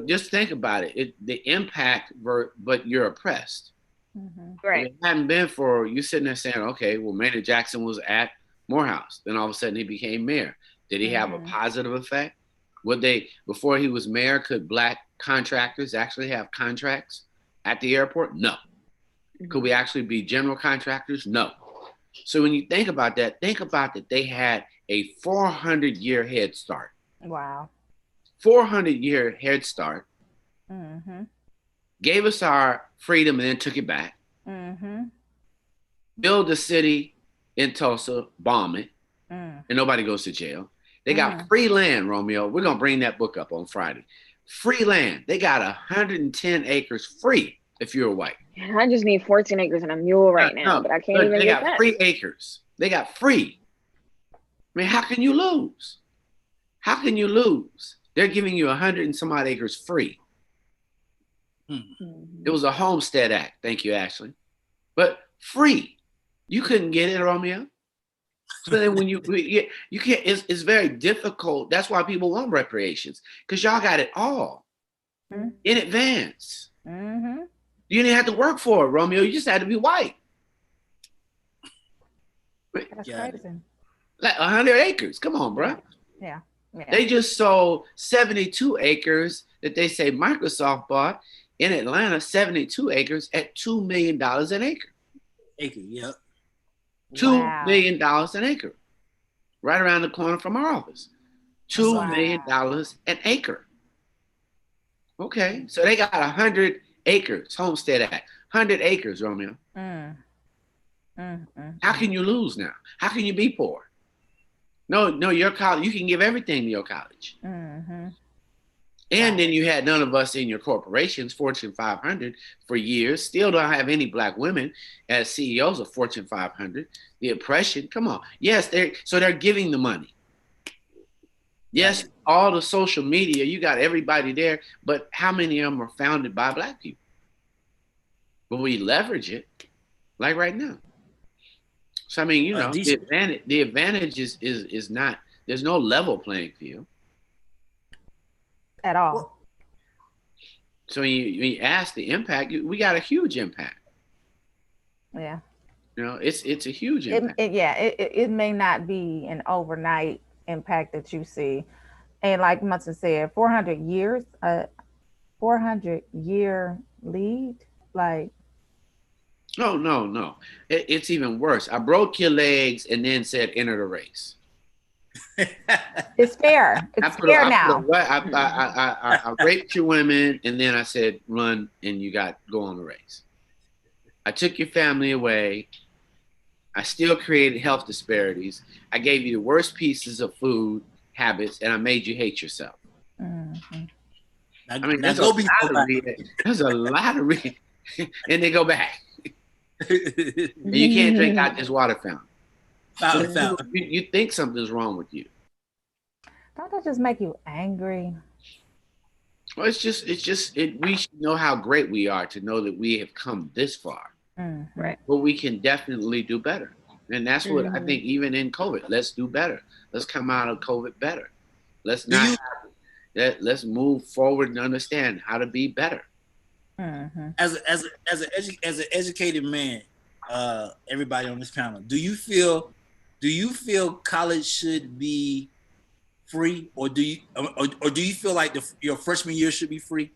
just think about it. The impact, but you're oppressed.
Mm-hmm. Right.
If it hadn't been for you sitting there saying, okay, well, Maynard Jackson was at Morehouse, then all of a sudden he became mayor. Did he have a positive effect? Before he was mayor, could Black contractors actually have contracts at the airport? No. Mm-hmm. Could we actually be general contractors? No. So when you think about that they had a 400-year head start.
Wow.
400-year head start.
Mm-hmm.
Gave us our freedom and then took it back.
Mm-hmm.
Build a city in Tulsa, bomb it, and nobody goes to jail. They got free land, Romeo. We're going to bring that book up on Friday. Free land. They got 110 acres free if you're white.
I just need 14 acres and a mule right now, but I can't even get that.
They got free acres. They got free. I mean, how can you lose? How can you lose? They're giving you 100 and some odd acres free. It was a Homestead Act. Thank you, Ashley. But free. You couldn't get it, Romeo. So then when you can't, it's very difficult. That's why people want reparations, because y'all got it all in advance.
Mm-hmm.
You didn't have to work for it, Romeo. You just had to be white.
That's crazy.
Like 100 acres. Come on, bro.
Yeah.
They just sold 72 acres that they say Microsoft bought in Atlanta, 72 acres at $2 million an acre.
Yep.
$2 million an acre. Right around the corner from our office. $2 million an acre. Okay. So they got 100 acres, Homestead Act. 100 acres, Romeo. How can you lose now? How can you be poor? No, your college, you can give everything to your college. And then you had none of us in your corporations, Fortune 500, for years. Still don't have any Black women as CEOs of Fortune 500. The oppression, come on. Yes, they're giving the money. Yes, all the social media, you got everybody there, but how many of them are founded by Black people? But we leverage it, like right now. So I mean, the advantage is not, there's no level playing field
at all.
So when you ask the impact, we got a huge impact.
Yeah.
It's a huge impact.
It may not be an overnight impact that you see. And like Munson said, 400 years, 400-year lead, like.
No. It's even worse. I broke your legs and then said enter the race.
It's fair. It's fair now.
I raped your women and then I said run and you go on the race. I took your family away. I still created health disparities. I gave you the worst pieces of food habits and I made you hate yourself.
Mm-hmm.
I mean, there's a lot of reading. And they go back. And you can't drink out this water fountain. You think something's wrong with you.
Don't that just make you angry?
Well, we should know how great we are to know that we have come this far.
Mm-hmm.
Right.
But we can definitely do better. And that's what I think, even in COVID, let's do better. Let's come out of COVID better. Let's let's move forward and understand how to be better.
Mm-hmm.
As an educated man, everybody on this panel, do you feel college should be free, or do you feel like your freshman year should be free?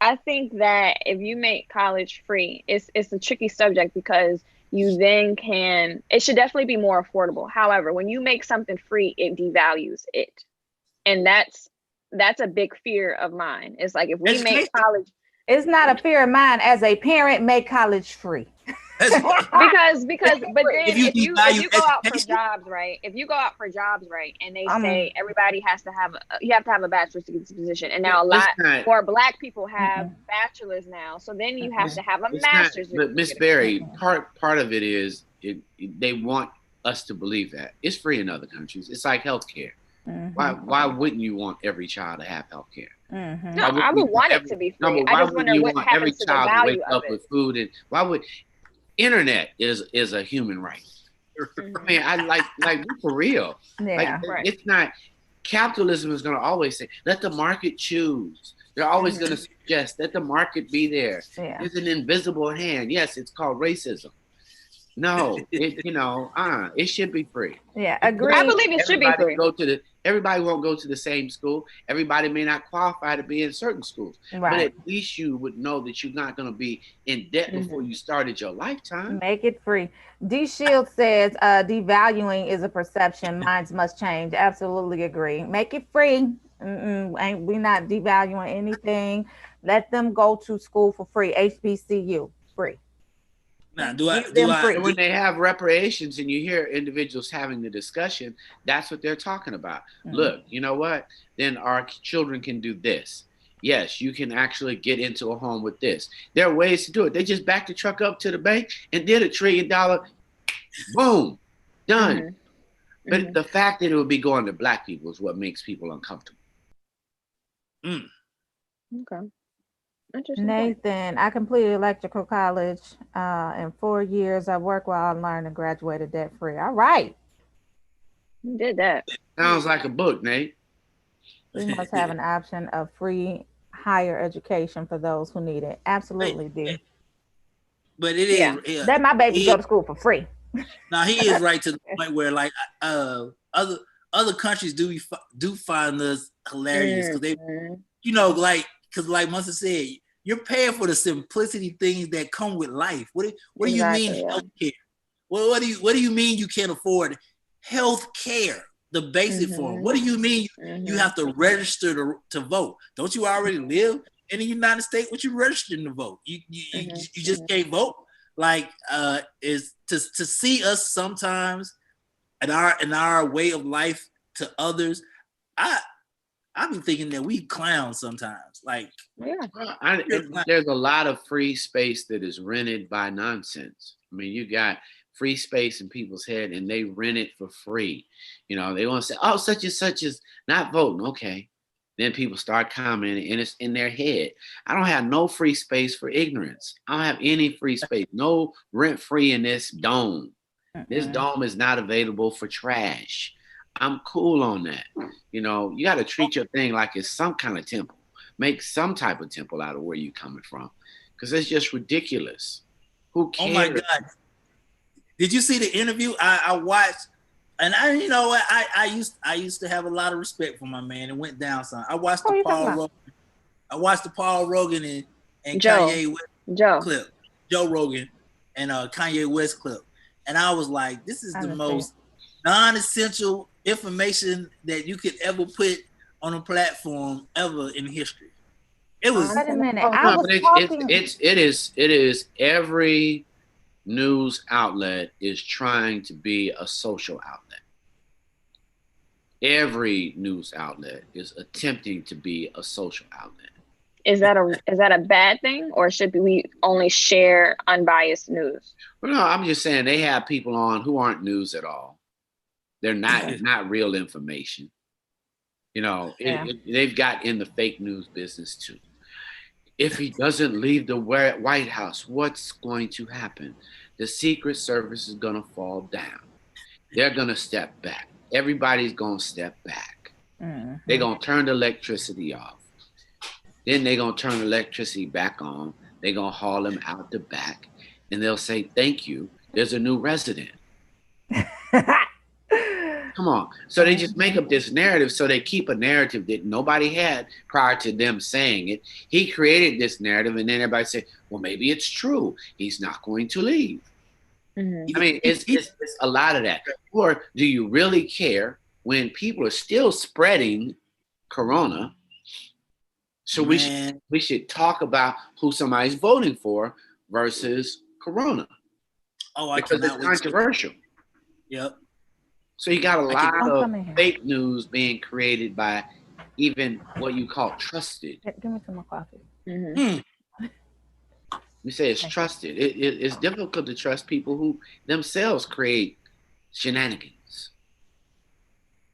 I think that if you make college free, it's a tricky subject because you then it should definitely be more affordable. However, when you make something free, it devalues it. And that's a big fear of mine. It's like if we make college.
It's not a fear of mine as a parent, make college free.
But then if you go out for jobs, right? If you go out for jobs, right, and they say everybody has to have you have to have a bachelor's to get this position, and now a lot more Black people have bachelors now, so then you have to have a master's.
But Miss Berry, part of it is they want us to believe that it's free in other countries. It's like healthcare. Mm-hmm. Why wouldn't you want every child to have healthcare?
Mm-hmm.
No, I would want it to be free. I just wonder what happens to the value of it.
With food, and why would internet is a human right? I mean, I like for real.
Yeah,
It's not. Capitalism is going to always say, let the market choose. They're always going to suggest, let the market be there.
Yeah.
There's an invisible hand. Yes, it's called racism. No, it should be free.
Yeah, agree.
I believe it should be free.
Everybody won't go to the same school. Everybody may not qualify to be in certain schools.
Right.
But at least you would know that you're not going to be in debt before you started your lifetime.
Make it free. D. Shield says, devaluing is a perception. Minds must change. Absolutely agree. Make it free. We're not devaluing anything. Let them go to school for free. HBCU, free.
Now,
when they have reparations and you hear individuals having the discussion, that's what they're talking about. Mm-hmm. Look, you know what? Then our children can do this. Yes, you can actually get into a home with this. There are ways to do it. They just backed the truck up to the bank and did $1 trillion. Boom, done. Mm-hmm. But the fact that it would be going to Black people is what makes people uncomfortable.
Okay.
Nathan, I completed electrical college in 4 years. I worked while I learned and graduated debt free. All right.
You did that.
Sounds like a book, Nate.
We must have an option of free higher education for those who need it. Absolutely, D.
But it is. Yeah.
Let my baby go to school for free.
Now he is right to the point where like other countries do find us hilarious because they, because like Munson said, you're paying for the simplicity things that come with life. What do you mean healthcare? What do you mean you can't afford healthcare? The basic form. What do you mean you have to register to vote? Don't you already live in the United States? What you registering to vote? You just can't vote. Like is to see us sometimes in our way of life to others. I've been thinking that we clown sometimes. Like,
there's a lot of free space that is rented by nonsense. I mean, you got free space in people's head and they rent it for free. They want to say, oh, such and such is not voting. Okay. Then people start commenting, and it's in their head. I don't have no free space for ignorance. I don't have any free space. No rent free in this dome. This dome is not available for trash. I'm cool on that. You know, you got to treat your thing like it's some kind of temple. Make some type of temple out of where you're coming from, because it's just ridiculous. Who cares?
Oh my God! Did you see the interview? I watched, and you know what? I used to have a lot of respect for my man. It went down some. I watched the Paul Rogan. I watched the Paul Rogan and Kanye West clip. Joe Rogan and Kanye West clip, and I was like, this is the most non-essential information that you could ever put on a platform ever in history. It was.
Wait a minute.
It is every news outlet is trying to be a social outlet. Every news outlet is attempting to be a social outlet.
Is that a bad thing, or should we only share unbiased news?
Well, no, I'm just saying they have people on who aren't news at all. They're not real information. You know, they've got in the fake news business too. If he doesn't leave the White House, what's going to happen? The Secret Service is going to fall down. They're going to step back. Everybody's going to step back. They're going to turn the electricity off. Then they're going to turn the electricity back on. They're going to haul them out the back. And they'll say, thank you. There's a new resident. Come on. So they just make up this narrative. So they keep a narrative that nobody had prior to them saying it. He created this narrative, and then everybody said, well, maybe it's true. He's not going to leave. I mean, it's a lot of that. Or do you really care when people are still spreading corona? So we should talk about who somebody's voting for versus corona. Oh, because it's controversial.
Yep.
So you got a lot of fake news being created by even what you call trusted.
Give me some more coffee.
We say it's trusted. It's difficult to trust people who themselves create shenanigans.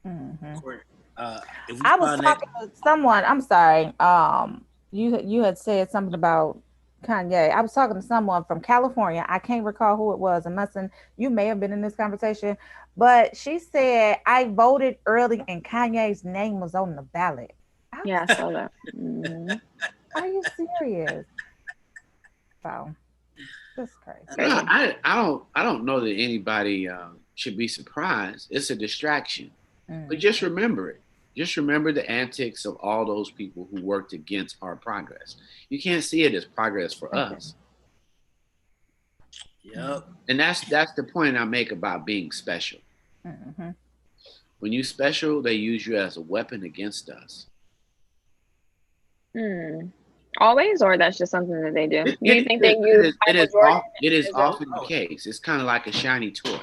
I was talking to someone. I'm sorry. You had said something about Kanye. I was talking to someone from California. I can't recall who it was. You may have been in this conversation, but she said I voted early and Kanye's name was on the ballot.
I saw that.
Are you serious? So that's crazy.
I don't know that anybody should be surprised. It's a distraction, but just remember it. Just remember the antics of all those people who worked against our progress. You can't see it as progress for us.
Yep.
And that's the point I make about being special. When you special, they use you as a weapon against us.
Always, or that's just something that they do? You think they use?
It is often the case. It's kind of like a shiny toy.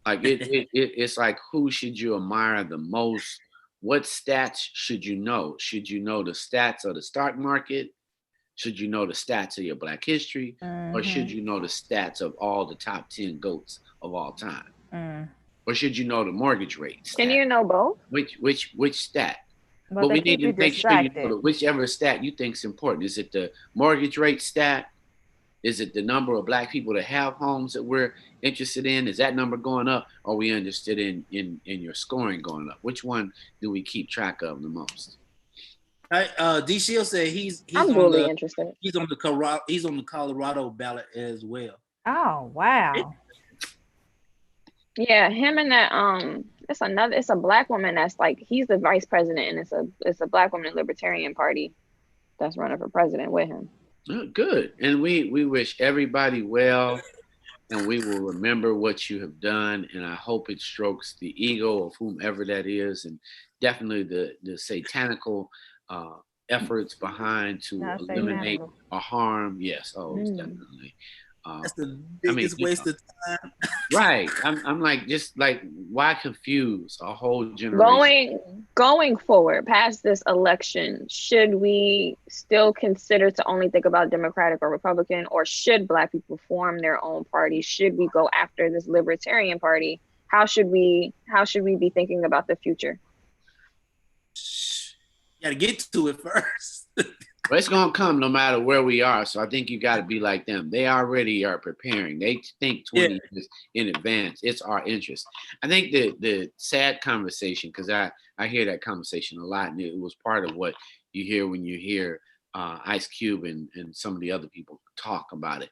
Like it's like, who should you admire the most? What stats should you know? Should you know the stats of the stock market? Should you know the stats of your Black history? Or should you know the stats of all the top 10 GOATs of all time? Or should you know the mortgage rate stat?
Can you know both?
Which stat?
But
we need to make sure you know whichever stat you think is important. Is it the mortgage rate stat? Is it the number of Black people that have homes that we're interested in? Is that number going up? Or are we interested in your scoring going up? Which one do we keep track of the most?
D. Shield said
I'm really interested.
He's on the Colorado ballot as well.
Oh wow.
Yeah, him and that it's a Black woman that's like, he's the vice president, and it's a Black woman in the Libertarian Party that's running for president with him.
Good. And we wish everybody well, and we will remember what you have done, and I hope it strokes the ego of whomever that is, and definitely the satanical efforts behind to eliminate or harm. Yes, definitely.
That's the biggest waste of time.
Right. I'm like, just like, why confuse a whole generation?
Going forward past this election, should we still consider to only think about Democratic or Republican, or should Black people form their own party? Should we go after this Libertarian Party? How should we be thinking about the future?
got to get to it first.
Well, it's gonna come no matter where we are. So I think you got to be like them. They already are preparing. They think 20 years in advance. It's our interest. I think the sad conversation, because I hear that conversation a lot, and it was part of what you hear when you hear Ice Cube and some of the other people talk about it.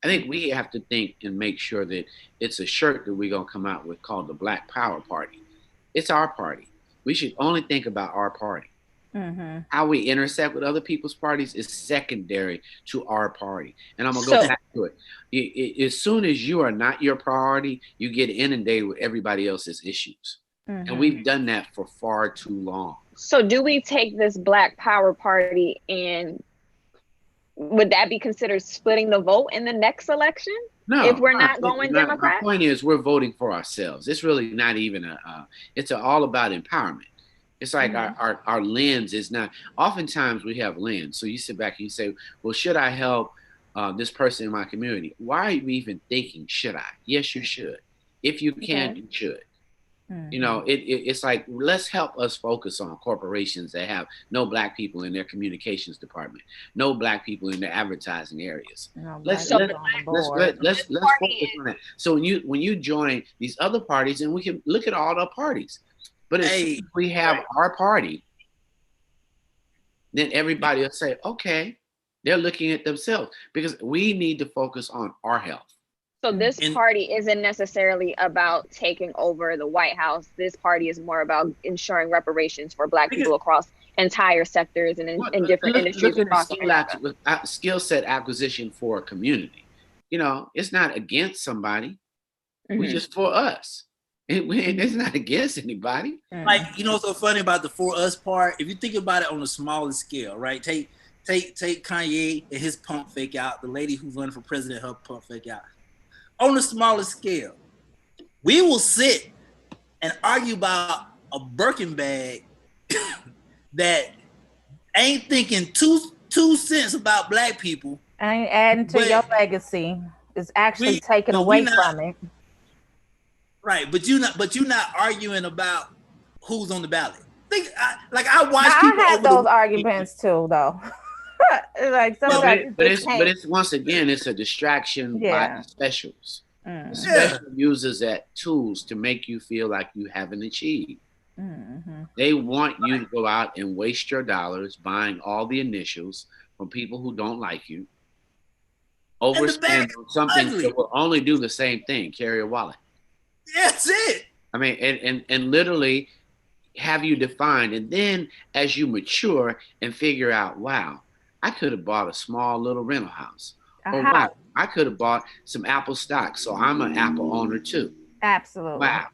I think we have to think and make sure that it's a shirt that we're gonna come out with called the Black Power Party. It's our party. We should only think about our party.
Mm-hmm.
How we intersect with other people's parties is secondary to our party. And I'm going to go back to it. As soon as you are not your priority, you get inundated with everybody else's issues. Mm-hmm. And we've done that for far too long.
So do we take this Black Power Party and would that be considered splitting the vote in the next election?
No.
If we're not going Democrat?
My point is we're voting for ourselves. It's really not even it's all about empowerment. It's like our lens is not, oftentimes we have lens. So you sit back and you say, well, should I help this person in my community? Why are you even thinking, should I? Yes, you should. If you can, you should. Mm-hmm. You know, it's like, let's help us focus on corporations that have no Black people in their communications department, no Black people in their advertising areas.
No,
let's focus on that. So when you join these other parties, and we can look at all the parties. But if we have our party, then everybody will say, okay, they're looking at themselves, because we need to focus on our health.
So this party isn't necessarily about taking over the White House. This party is more about ensuring reparations for Black people across entire sectors and in different industries across America.
Skill set acquisition for a community. You know, it's not against somebody. Mm-hmm. We're just for us. It's not against anybody.
Like, you know what's so funny about the for us part? If you think about it on a smaller scale, right? Take Kanye and his pump fake out, the lady who's running for president, her pump fake out. On a smaller scale, we will sit and argue about a Birkin bag that ain't thinking two cents about Black people.
Ain't adding to your legacy. It's actually taken away from it.
Right, but you're not arguing about who's on the ballot. I watch
now,
people.
I had those arguments too, though. Like sometimes,
but it's once again, it's a distraction by the specials. The special uses that tools to make you feel like you haven't achieved. Mm-hmm. They want you to go out and waste your dollars buying all the initials from people who don't like you. Overspend on something that will only do the same thing, carry a wallet.
That's it.
I mean, and literally have you defined, and then as you mature and figure out, wow, I could have bought a small little rental house. Or wow, I could have bought some Apple stock, so I'm an Apple owner too.
Absolutely.
Wow.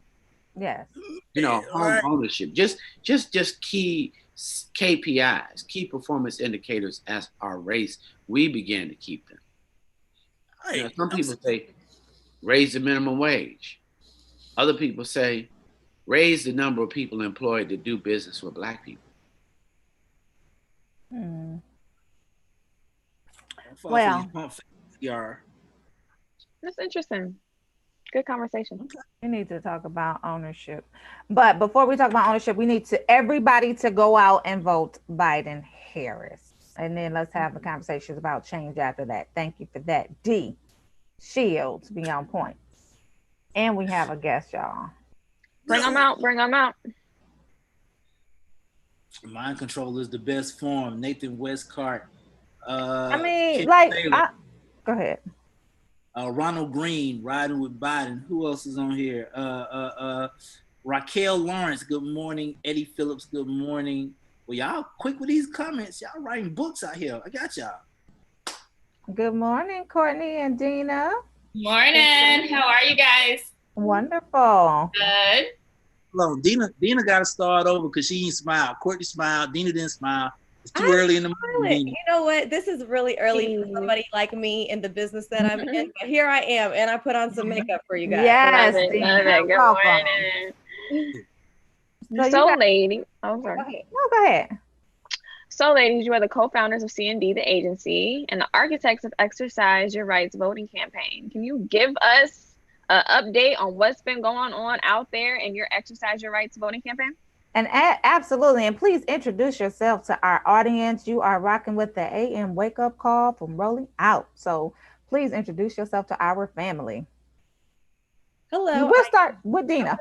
Yes.
You know, home ownership. Just key KPIs, key performance indicators as our race. We began to keep them. You know, some people say raise the minimum wage. Other people say, raise the number of people employed to do business with Black people.
Well,
that's interesting. Good conversation.
We need to talk about ownership. But before we talk about ownership, we need everybody to go out and vote Biden Harris. And then let's have the conversations about change after that. Thank you for that. D. Shields, be on point. And we have a guest, y'all.
Bring them out.
Mind control is the best form. Nathan Westcott.
Go ahead.
Ronald Green riding with Biden. Who else is on here? Raquel Lawrence, good morning. Eddie Phillips, good morning. Well, y'all quick with these comments. Y'all writing books out here. I got y'all.
Good morning, Courtney and Dina.
Morning. How are you guys?
Wonderful.
Good.
Hello, Dina got to start over because she didn't smile. Courtney smiled. Dina didn't smile. It's too early in the morning.
You know what? This is really early for somebody like me in the business that I'm in. But here I am, and I put on some makeup for you guys.
Yes.
Lady. Oh, sorry.
Go ahead.
So, ladies, you are the co-founders of C&D, the agency, and the architects of Exercise Your Rights voting campaign. Can you give us an update on what's been going on out there in your Exercise Your Rights voting campaign?
And absolutely. And please introduce yourself to our audience. You are rocking with the AM wake up call from Rolling Out. So please introduce yourself to our family.
Hello.
We'll start with Dina.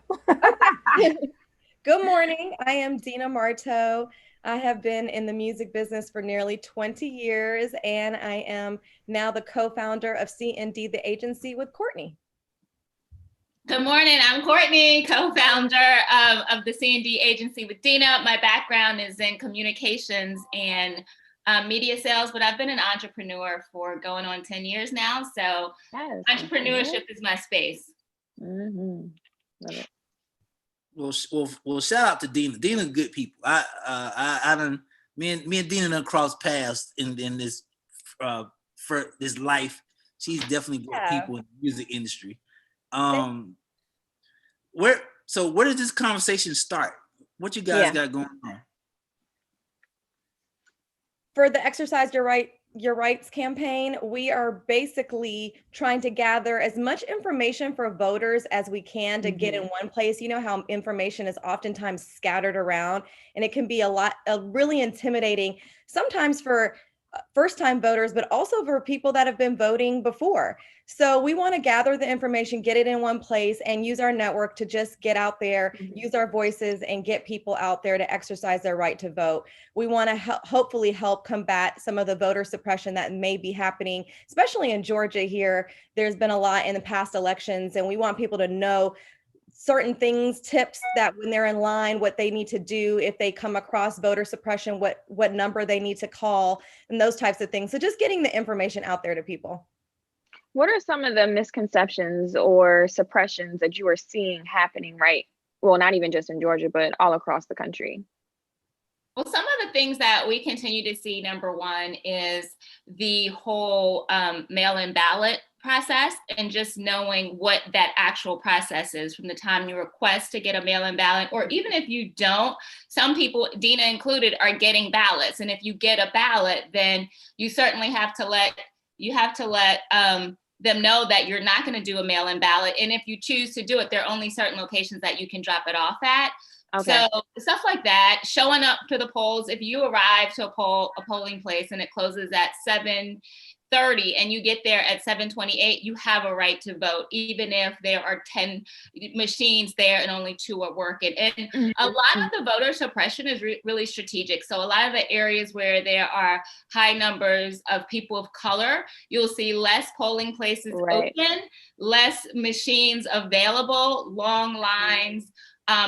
Good morning. I am Dina Marteau. I have been in the music business for nearly 20 years, and I am now the co-founder of C&D, the agency, with Courtney.
Good morning. I'm Courtney, co-founder of the C&D agency with Dina. My background is in communications and media sales, but I've been an entrepreneur for going on 10 years now. So entrepreneurship is my space.
Mm-hmm. Love it.
Well, shout out to Dina. Dina's good people. I done me and Dina done crossed paths in this for this life. She's definitely good people in the music industry. Where does this conversation start? What you guys got going on?
For the Exercise Your Rights campaign, we are basically trying to gather as much information for voters as we can to get in one place. You know how information is oftentimes scattered around, and it can be really intimidating, sometimes for first-time voters, but also for people that have been voting before. So we want to gather the information, get it in one place, and use our network to just get out there, use our voices, and get people out there to exercise their right to vote. We want to hopefully help combat some of the voter suppression that may be happening, especially in Georgia here. There's been a lot in the past elections, and we want people to know certain things, tips that when they're in line, what they need to do if they come across voter suppression, what number they need to call, and those types of things. So just getting the information out there to people.
What are some of the misconceptions or suppressions that you are seeing happening well, not even just in Georgia, but all across the country?
Well, some of the things that we continue to see, number one, is the whole mail-in ballot process, and just knowing what that actual process is from the time you request to get a mail-in ballot, or even if you don't, some people, Dina included, are getting ballots. And if you get a ballot, then you certainly have to let them know that you're not going to do a mail-in ballot. And if you choose to do it, there are only certain locations that you can drop it off at. Okay. So stuff like that, showing up to the polls. If you arrive to a polling place and it closes at 7:30 and you get there at 7:28, you have a right to vote, even if there are 10 machines there and only 2 are working. And a lot of the voter suppression is really strategic. So a lot of the areas where there are high numbers of people of color, you'll see less polling places open, less machines available, long lines.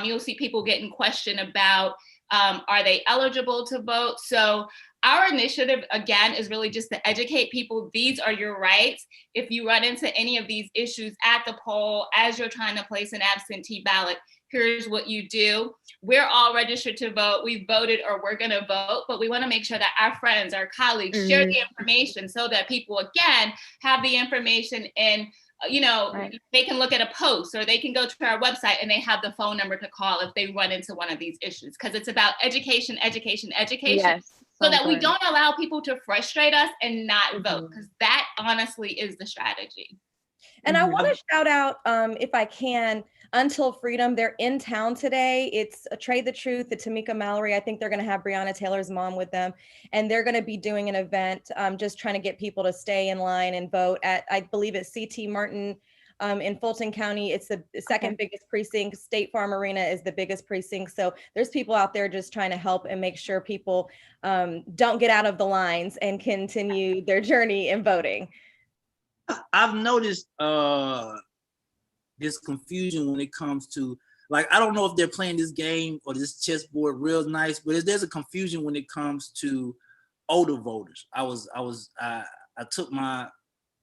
You'll see people getting questioned about, are they eligible to vote? So our initiative, again, is really just to educate people. These are your rights. If you run into any of these issues at the poll, as you're trying to place an absentee ballot, here's what you do. We're all registered to vote. We voted or we're going to vote, but we want to make sure that our friends, our colleagues share the information so that people, again, have the information and they can look at a post, or they can go to our website and they have the phone number to call if they run into one of these issues, because it's about education, yes, so that we don't allow people to frustrate us and not vote, because that honestly is the strategy.
And I want to shout out, if I can, Until Freedom. They're in town today. It's a Trade the Truth, the Tamika Mallory. I think they're going to have Breonna Taylor's mom with them. And they're going to be doing an event, just trying to get people to stay in line and vote at, I believe it's C.T. Martin in Fulton County. It's the second biggest precinct. State Farm Arena is the biggest precinct. So there's people out there just trying to help and make sure people don't get out of the lines and continue their journey in voting.
I've noticed this confusion when it comes to, like, I don't know if they're playing this game or this chessboard real nice, but there's a confusion when it comes to older voters. I took my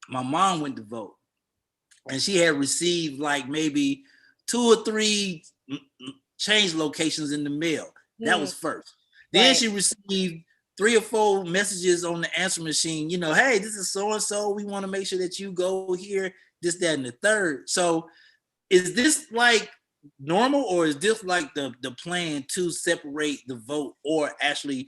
mom went to vote, and she had received like maybe 2 or 3 change locations in the mail. That was first. Then she received 3 or 4 messages on the answer machine, hey, this is so-and-so. We want to make sure that you go here, this, that, and the third. So is this like normal, or is this like the plan to separate the vote, or actually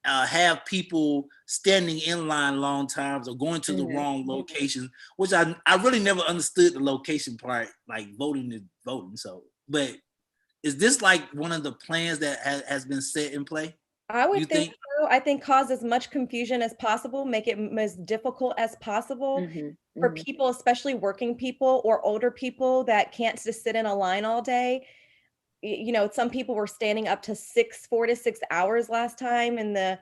have people standing in line long times or going to the wrong location, which I really never understood the location part, like voting is voting. So, but is this like one of the plans that has been set in play?
I would think so. I think cause as much confusion as possible, make it as difficult as possible for people, especially working people or older people that can't just sit in a line all day. You know, some people were standing up to 4 to 6 hours last time in the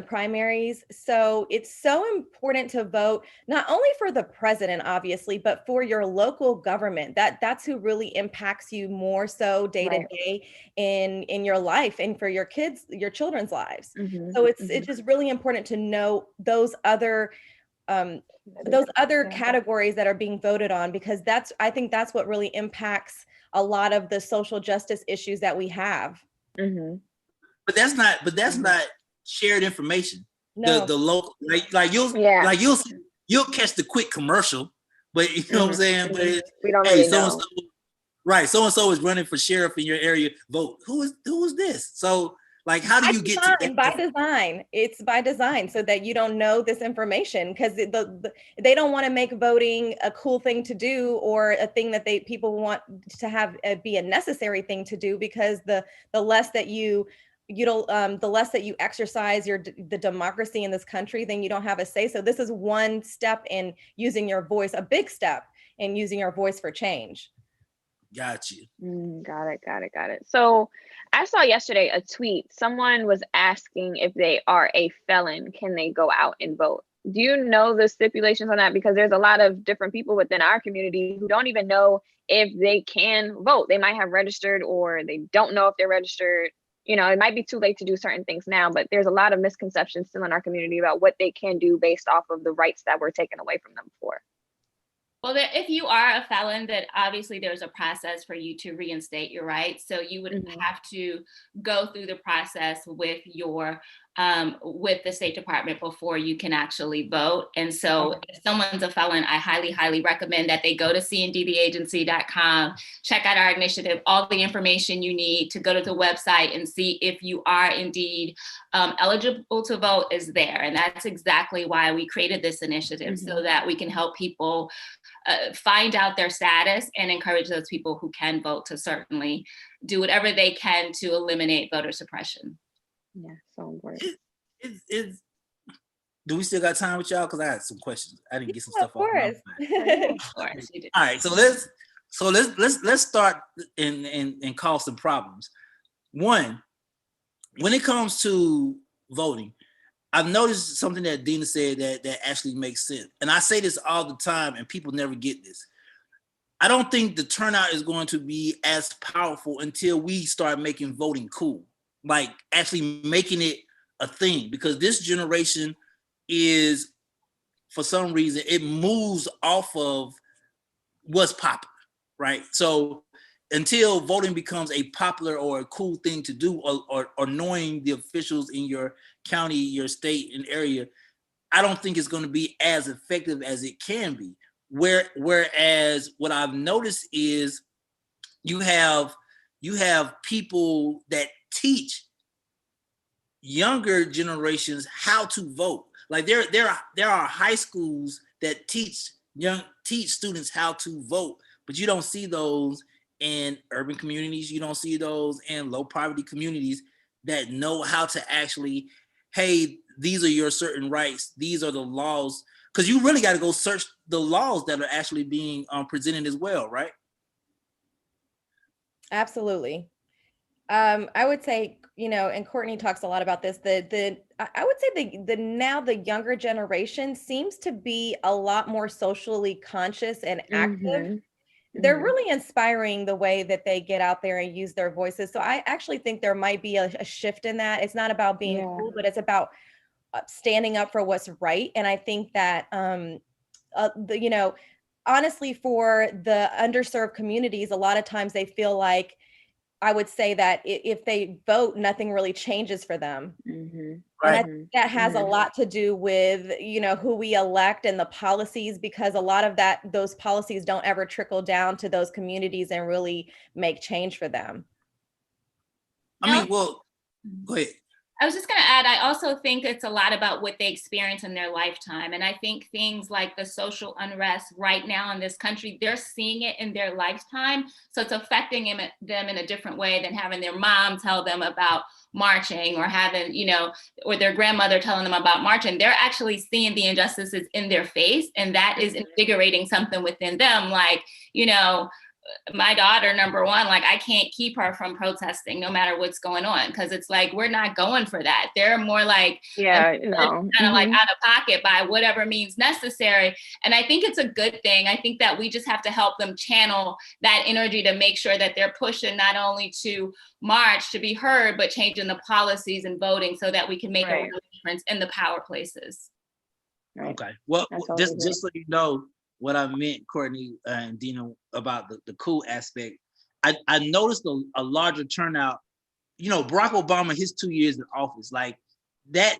primaries. So it's so important to vote, not only for the president, obviously, but for your local government. That's who really impacts you more so day to day in your life and for your kids, your children's lives. So it's just really important to know those other categories that are being voted on, because I think that's what really impacts a lot of the social justice issues that we have.
But that's not shared information.
No.
The local, like you'll catch the quick commercial, but you know what I'm saying. But
we don't really know.
So and so is running for sheriff in your area. Vote. Who is this? So like, how do you get to that?
By design? It's by design so that you don't know this information, because they don't want to make voting a cool thing to do or a thing that people want to have be a necessary thing to do, because the less that the less that you exercise the democracy in this country, then you don't have a say. So this is one step in using your voice, a big step in using your voice for change.
Got you.
Got it. So I saw yesterday a tweet. Someone was asking if they are a felon, can they go out and vote? Do you know the stipulations on that? Because there's a lot of different people within our community who don't even know if they can vote. They might have registered, or they don't know if they're registered. You know, it might be too late to do certain things now, but there's a lot of misconceptions still in our community about what they can do based off of the rights that were taken away from them before.
Well, if you are a felon, that obviously there's a process for you to reinstate your rights. So you would have to go through the process with with the State Department before you can actually vote. And so if someone's a felon, I highly, highly recommend that they go to cndbagency.com, check out our initiative. All the information you need to go to the website and see if you are indeed eligible to vote is there. And that's exactly why we created this initiative, so that we can help people find out their status and encourage those people who can vote to certainly do whatever they can to eliminate voter suppression.
Yeah, so important.
Do we still got time with y'all? Because I had some questions. I didn't get some stuff off.
Of course.
All right, so let's start and cause some problems. One, when it comes to voting, I've noticed something that Dina said that actually makes sense. And I say this all the time, and people never get this. I don't think the turnout is going to be as powerful until we start making voting cool, like actually making it a thing, because this generation is, for some reason, it moves off of what's popular, right? So until voting becomes a popular or a cool thing to do, or knowing the officials in your county, your state, and area, I don't think it's going to be as effective as it can be. Whereas what I've noticed is you have people that teach younger generations how to vote. Like there are high schools that teach students how to vote, but you don't see those in urban communities. You don't see those in low poverty communities that know how to actually, hey, these are your certain rights. These are the laws. Because you really got to go search the laws that are actually being presented as well, right?
Absolutely. I would say, and Courtney talks a lot about this, I would say now the younger generation seems to be a lot more socially conscious and active. They're really inspiring the way that they get out there and use their voices. So I actually think there might be a shift in that. It's not about being cool, but it's about standing up for what's right. And I think that, honestly, for the underserved communities, a lot of times they feel like, I would say that if they vote, nothing really changes for them. Right. And I think that has a lot to do with, who we elect and the policies, because a lot of those policies don't ever trickle down to those communities and really make change for them.
I mean, well, go ahead.
I was just going to add, I also think it's a lot about what they experience in their lifetime. And I think things like the social unrest right now in this country, they're seeing it in their lifetime. So it's affecting them in a different way than having their mom tell them about marching, or having, or their grandmother telling them about marching. They're actually seeing the injustices in their face. And that is invigorating something within them. Like, my daughter, number one, like, I can't keep her from protesting no matter what's going on, because it's like, we're not going for that. They're more like, kind of like out of pocket by whatever means necessary. And I think it's a good thing. I think that we just have to help them channel that energy to make sure that they're pushing not only to march to be heard, but changing the policies and voting so that we can make a real difference in the power places.
Right.
Okay. Well, just so you know what I meant, Courtney and Dina, about the cool aspect. I noticed a larger turnout. Barack Obama, his 2 years in office, like that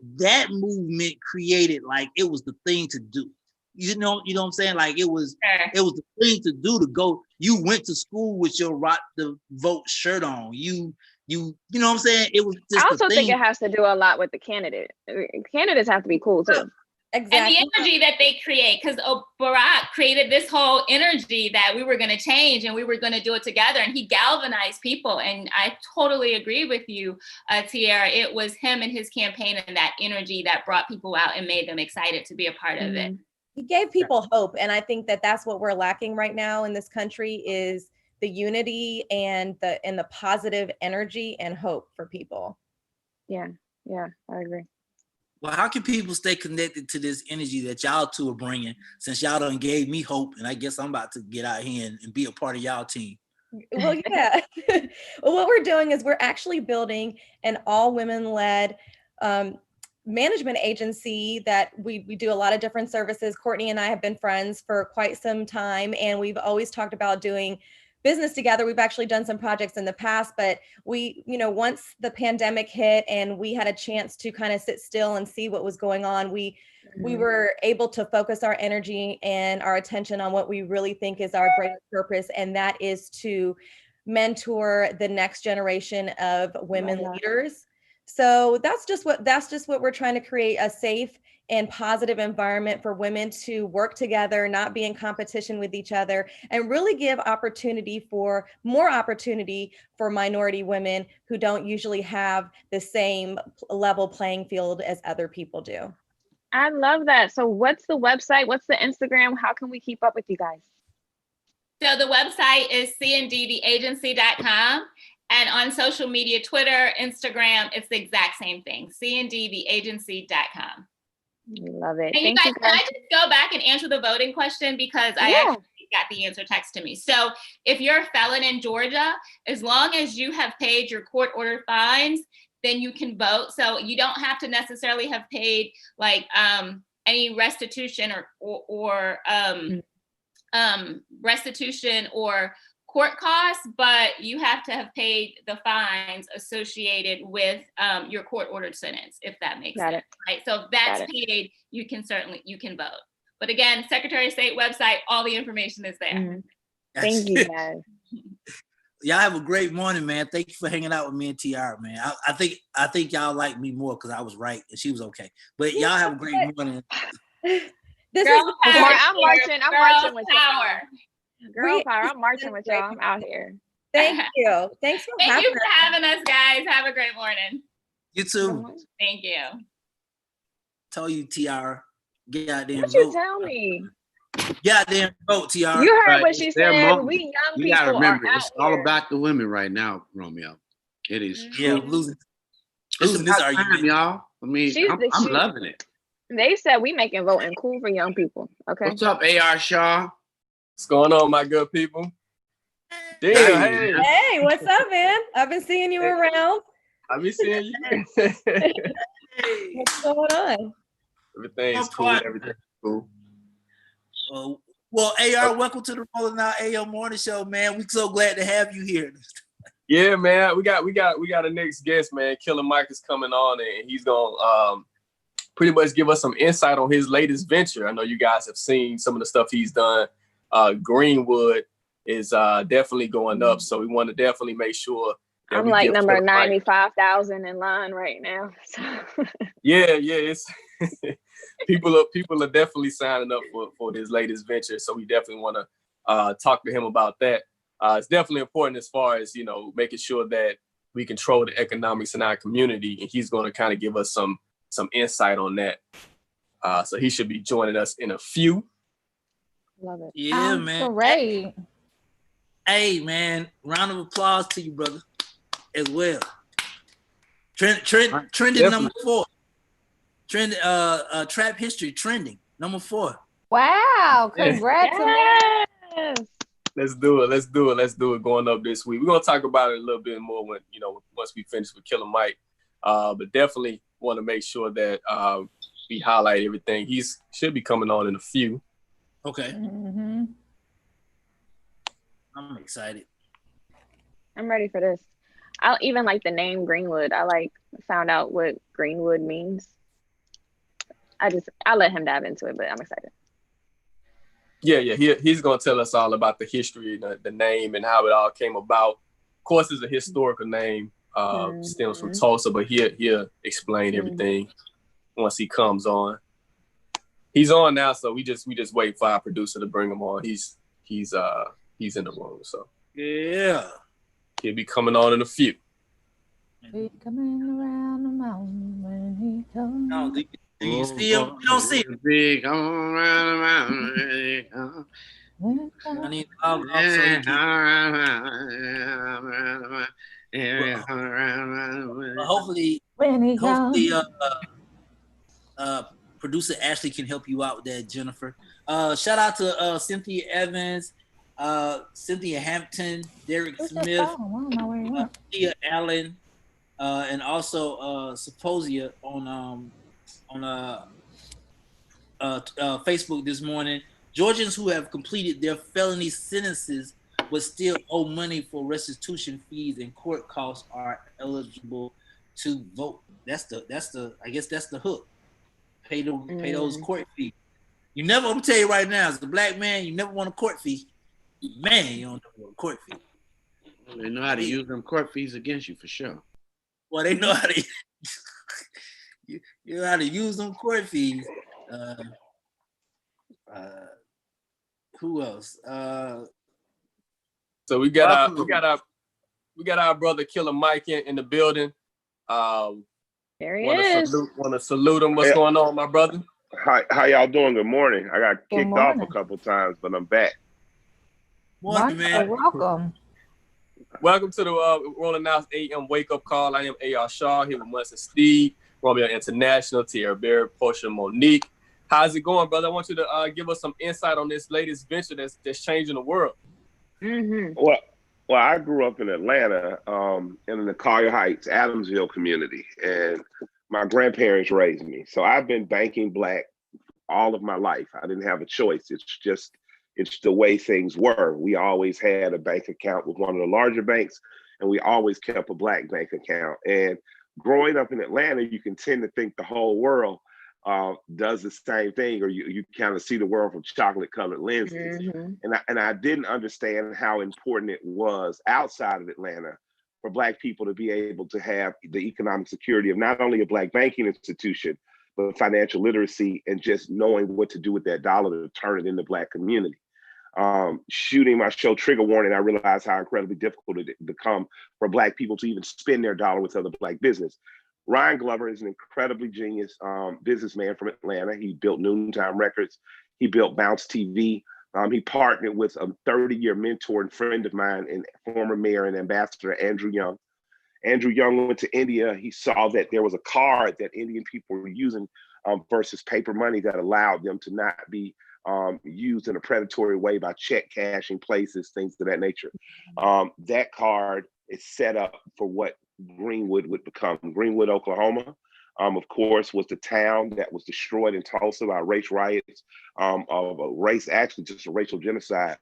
movement created, like, it was the thing to do. You know what I'm saying? Like, it was the thing to do, to go. You went to school with your Rock the Vote shirt on. You know what I'm saying? It was just
I also think it has to do a lot with the candidate. Candidates have to be cool too.
Exactly.
And the energy that they create, because Barack created this whole energy that we were going to change and we were going to do it together, and he galvanized people. And I totally agree with you, Tiara. It was him and his campaign and that energy that brought people out and made them excited to be a part of it.
He gave people hope, and I think that that's what we're lacking right now in this country, is the unity and the positive energy and hope for people.
Yeah, I agree.
Well, how can people stay connected to this energy that y'all two are bringing, since y'all done gave me hope, and I guess I'm about to get out here and be a part of y'all team?
Well, yeah. Well, what we're doing is we're actually building an all women-led management agency that we do a lot of different services. Courtney and I have been friends for quite some time, and we've always talked about doing business together. We've actually done some projects in the past, but we, once the pandemic hit and we had a chance to kind of sit still and see what was going on, we were able to focus our energy and our attention on what we really think is our greatest purpose, and that is to mentor the next generation of women leaders. So that's just what we're trying to create, a safe and positive environment for women to work together, not be in competition with each other, and really give more opportunity for minority women who don't usually have the same level playing field as other people do.
I love that. So what's the website? What's the Instagram? How can we keep up with you guys?
So the website is cndtheagency.com. And on social media, Twitter, Instagram, it's the exact same thing, cndtheagency.com.
Love it.
And you guys, can I just go back and answer the voting question, because I actually got the answer text to me. So if you're a felon in Georgia, as long as you have paid your court-ordered fines, then you can vote. So you don't have to necessarily have paid like any restitution or restitution or court costs, but you have to have paid the fines associated with your court-ordered sentence, if that makes sense, right? So if that's paid, you can vote. But again, Secretary of State website, all the information is there.
Thank you, guys.
Y'all have a great morning, man. Thank you for hanging out with me and TR, man. I think y'all like me more because I was right and she was okay. But y'all have a great morning.
Girl power. I'm marching with y'all. Girl power, I'm marching with y'all. I'm out here.
Thank you. Thank
you for having us, guys. Have a great morning.
You too.
Thank you.
Tell you, TR. Get out there and
vote. What you tell me?
Get out there and vote, TR.
You heard what she said. We young people
you gotta remember,
are
it's all about the women right now, Romeo. It is true.
Yeah, losing
this argument, y'all. I mean, I'm loving it.
They said we making voting cool for young people. Okay.
What's up, AR Shaw?
What's going on, my good people? Damn, hey.
Hey, what's up, man? I've been seeing you around.
I've been seeing you.
What's going on?
Everything's cool. Everything's cool.
Well, AR, welcome to the Rolling Out AM Morning Show, man. We're so glad to have you here.
Yeah, man. We got a next guest, man. Killer Mike is coming on, and he's gonna pretty much give us some insight on his latest venture. I know you guys have seen some of the stuff he's done. Greenwood is definitely going up, so we want to definitely make sure
I'm like number 95,000 in line right now. So.
Yeah, it's people are definitely signing up for this latest venture. So we definitely want to talk to him about that. It's definitely important as far as, making sure that we control the economics in our community, and he's going to kind of give us some insight on that. So he should be joining us in a few.
Love it.
Yeah, man.
Great.
Hey, man, round of applause to you, brother, as well. Trending number 4. Trap history trending number 4.
Wow! Congrats!
Yes.
Let's do it. Going up this week. We're gonna talk about it a little bit more when once we finish with Killer Mike. But definitely want to make sure that we highlight everything. He's should be coming on in a few.
Okay.
Mm-hmm.
I'm excited.
I'm ready for this. I even like the name Greenwood. I found out what Greenwood means. I'll let him dive into it, but I'm excited.
Yeah. He's gonna tell us all about the history, the name, and how it all came about. Of course, it's a historical name. Stems from Tulsa, but he'll explain everything once he comes on. He's on now, so we just wait for our producer to bring him on. He's in the room, so
yeah,
he'll be coming on in a few.
He coming around the mountain when he comes.
No, do you see him? You don't see him.
Big around.
I need to log off so he can. Hopefully, producer Ashley can help you out with that, Jennifer. Shout out to Cynthia Evans, Cynthia Hampton, Derek Smith, Cynthia Allen, and also Supposia on Facebook this morning. Georgians who have completed their felony sentences but still owe money for restitution fees and court costs are eligible to vote. That's the I guess that's the hook. Pay those court fees. I'm gonna tell you right now, as a black man, you never want a court fee. Man, you don't want a court fee.
Well, they know how to use them court fees against you for sure.
Well, they know how to you know how to use them court fees. Who else?
So we got our brother Killer Mike in the building.
There he is.
Want to salute him. What's going on, my brother?
How y'all doing? Good morning. I got kicked off a couple times, but I'm back.
Morning, man.
Welcome.
Welcome to the Rolling Out AM Wake Up Call. I am A.R. Shaw here with Munson Steve, Romeo International, Tierra Bear, Portia Monique. How's it going, brother? I want you to give us some insight on this latest venture that's changing the world.
Mm-hmm. Well, I grew up in Atlanta, in the Collier Heights, Adamsville community, and my grandparents raised me. So I've been banking black all of my life. I didn't have a choice. It's the way things were. We always had a bank account with one of the larger banks, and we always kept a black bank account. And growing up in Atlanta, you can tend to think the whole world does the same thing, or you kind of see the world from chocolate-colored lenses. Mm-hmm. And I didn't understand how important it was outside of Atlanta for Black people to be able to have the economic security of not only a Black banking institution, but financial literacy and just knowing what to do with that dollar to turn it in the Black community. Shooting my show Trigger Warning, I realized how incredibly difficult it become for Black people to even spend their dollar with other Black business. Ryan Glover is an incredibly genius businessman from Atlanta. He built Noontime Records. He built Bounce TV. He partnered with a 30-year mentor and friend of mine and former mayor and ambassador, Andrew Young. Andrew Young went to India. He saw that there was a card that Indian people were using versus paper money that allowed them to not be used in a predatory way by check cashing places, things of that nature. That card is set up for what Greenwood would become. Greenwood, Oklahoma, of course, was the town that was destroyed in Tulsa by race riots, of a race, actually just a racial genocide.